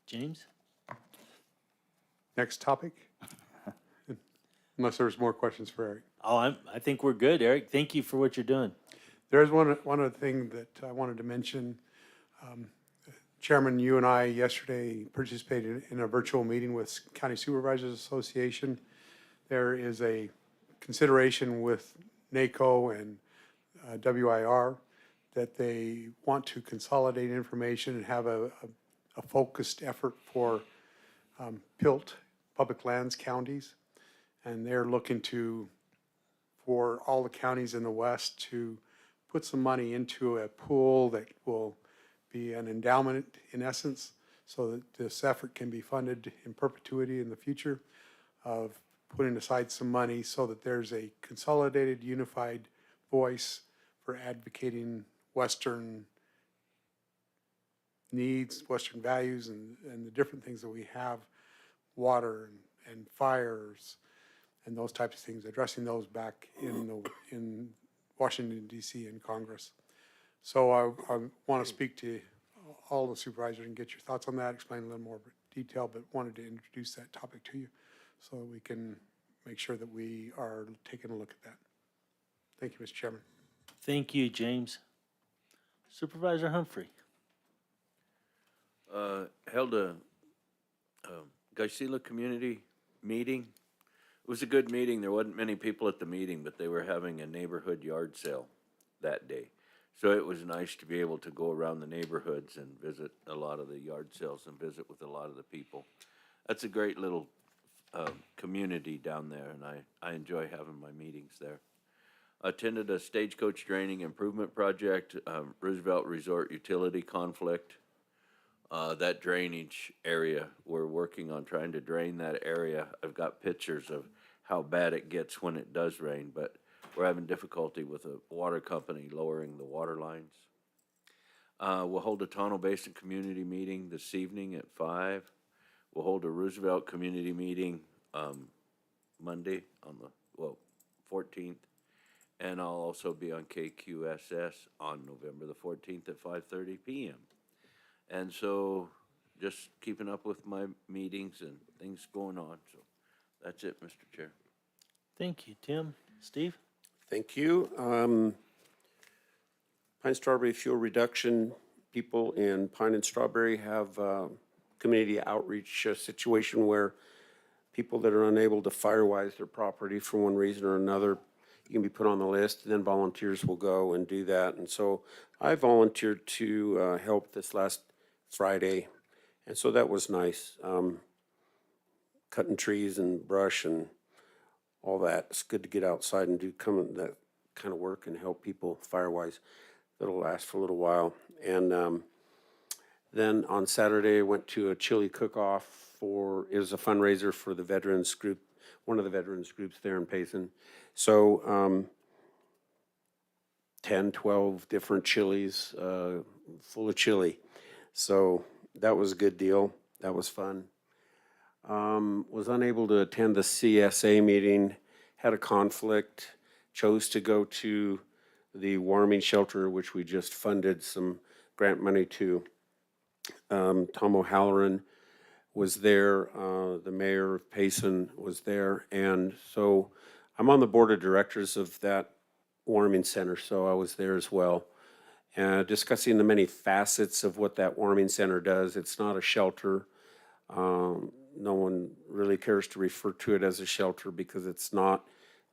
James? Next topic? Unless there's more questions for Eric. Oh, I think we're good, Eric. Thank you for what you're doing. There's one other thing that I wanted to mention. Chairman, you and I yesterday participated in a virtual meeting with County Supervisors Association. There is a consideration with NACO and WIR that they want to consolidate information and have a focused effort for PILT, public lands counties. And they're looking for all the counties in the West to put some money into a pool that will be an endowment in essence, so that this effort can be funded in perpetuity in the future, of putting aside some money so that there's a consolidated, unified voice for advocating Western needs, Western values, and the different things that we have, water and fires and those types of things, addressing those back in Washington, D.C. and Congress. So I want to speak to all the supervisors and get your thoughts on that, explain a little more detail, but wanted to introduce that topic to you so that we can make sure that we are taking a look at that. Thank you, Mr. Chairman. Thank you, James. Supervisor Humphrey? Held a Gila community meeting. It was a good meeting. There wasn't many people at the meeting, but they were having a neighborhood yard sale that day. So it was nice to be able to go around the neighborhoods and visit a lot of the yard sales and visit with a lot of the people. That's a great little community down there, and I enjoy having my meetings there. Attended a stagecoach draining improvement project, Roosevelt Resort utility conflict. That drainage area, we're working on trying to drain that area. I've got pictures of how bad it gets when it does rain, but we're having difficulty with a water company lowering the water lines. We'll hold a Tonto Basin community meeting this evening at 5. We'll hold a Roosevelt community meeting Monday on the 14th. And I'll also be on KQSS on November the 14th at 5:30 p.m. And so just keeping up with my meetings and things going on. So that's it, Mr. Chair. Thank you, Tim. Steve? Thank you. Pine Strawberry Fuel Reduction people in Pine and Strawberry have a community outreach situation where people that are unable to firewise their property for one reason or another, you can be put on the list, and then volunteers will go and do that. And so I volunteered to help this last Friday, And so that was nice. Cutting trees and brush and all that. It's good to get outside and do that kind of work and help people fire-wise. That'll last for a little while. And then on Saturday, I went to a chili cook-off it was a fundraiser for the veterans group, one of the veterans groups there in Payson. So 10, 12 different chilies, full of chili. So that was a good deal. That was fun. Was unable to attend the CSA meeting, had a conflict, chose to go to the warming shelter, which we just funded some grant money to. Tom O'Halloran was there, the mayor of Payson was there, and so I'm on the board of directors of that warming center, so I was there as well. Discussing the many facets of what that warming center does. It's not a shelter. No one really cares to refer to it as a shelter because it's not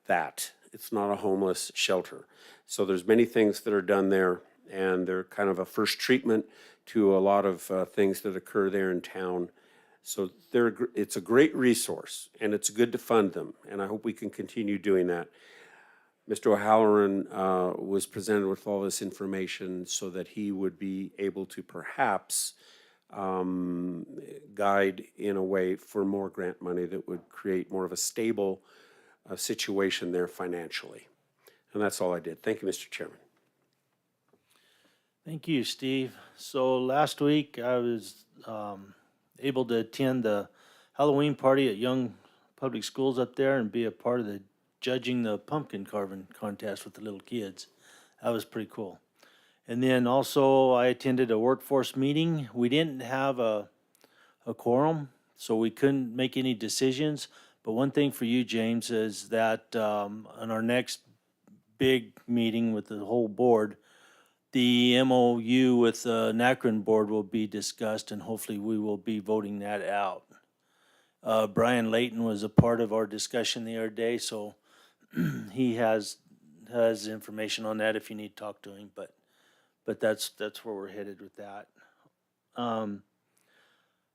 that. It's not a homeless shelter. So there's many things that are done there, and they're kind of a first treatment to a lot of things that occur there in town. So it's a great resource, and it's good to fund them, and I hope we can continue doing that. Mr. O'Halloran was presented with all this information so that he would be able to perhaps guide in a way for more grant money that would create more of a stable situation there financially. And that's all I did. Thank you, Mr. Chairman. Thank you, Steve. So last week I was able to attend the Halloween party at Young Public Schools up there and be a part of the judging the pumpkin carving contest with the little kids. That was pretty cool. And then also I attended a workforce meeting. We didn't have a quorum, so we couldn't make any decisions. But one thing for you, James, is that on our next big meeting with the whole board, the MOU with the NACRN board will be discussed, and hopefully we will be voting that out. Brian Layton was a part of our discussion the other day, so he has information on that if you need to talk to him. But that's where we're headed with that.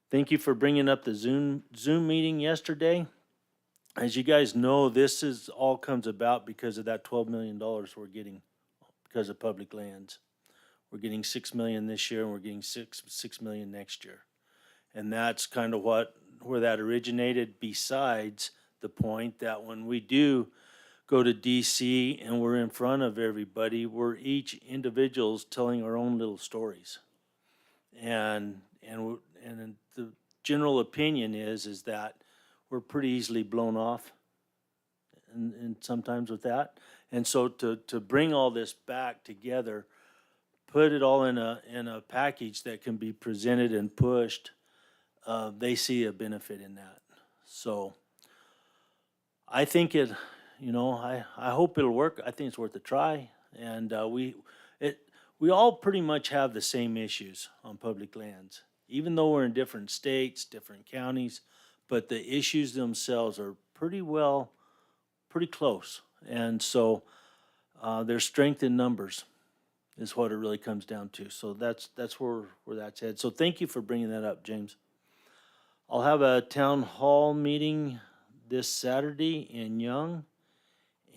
Thank you for bringing up the Zoom meeting yesterday. As you guys know, this is all comes about because of that $12 million we're getting because of public lands. We're getting $6 million this year, and we're getting $6 million next year. And that's kind of where that originated, besides the point that when we do go to DC and we're in front of everybody, we're each individuals telling our own little stories. And the general opinion is that we're pretty easily blown off and sometimes with that. And so to bring all this back together, put it all in a package that can be presented and pushed, they see a benefit in that. So I think I hope it'll work. I think it's worth a try. And we all pretty much have the same issues on public lands, even though we're in different states, different counties, but the issues themselves are pretty close. And so there's strength in numbers is what it really comes down to. So that's where that's headed. So thank you for bringing that up, James. I'll have a town hall meeting this Saturday in Young,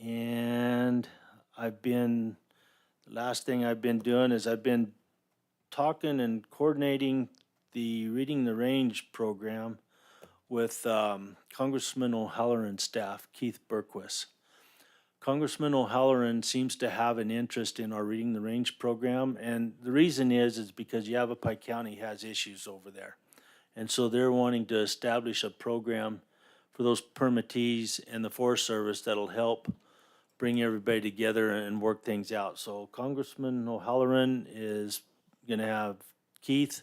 and the last thing I've been doing is I've been talking and coordinating the Reading the Range program with Congressman O'Halloran's staff, Keith Berquist. Congressman O'Halloran seems to have an interest in our Reading the Range program, and the reason is because Yavapai County has issues over there. And so they're wanting to establish a program for those permittees and the Forest Service that'll help bring everybody together and work things out. So Congressman O'Halloran is gonna have Keith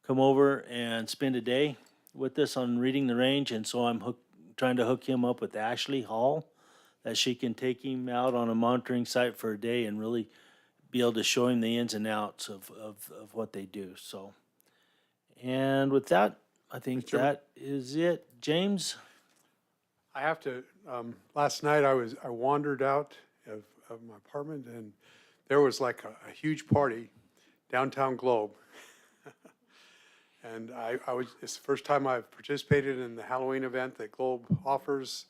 come over and spend a day with us on Reading the Range, and so I'm trying to hook him up with Ashley Hall, that she can take him out on a monitoring site for a day and really be able to show him the ins and outs of what they do. So, and with that, I think that is it. James? I have to, last night I wandered out of my apartment, and there was like a huge party, downtown Globe. And it's the first time I've participated in the Halloween event that Globe offers.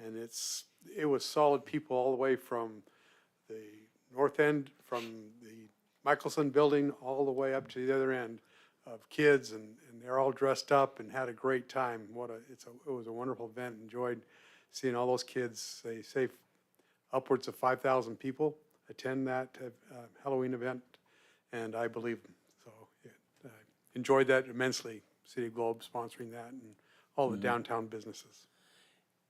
And it was solid people all the way from the north end, from the Michelson building, all the way up to the other end of kids. And they're all dressed up and had a great time. It was a wonderful event. Enjoyed seeing all those kids. They say upwards of 5,000 people attend that Halloween event. And I believe so. Enjoyed that immensely, City of Globe sponsoring that and all the downtown businesses.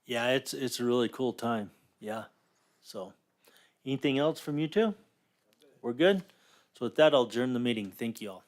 Yeah, it's a really cool time. Yeah. So, anything else from you two? We're good? So with that, I'll adjourn the meeting. Thank you all.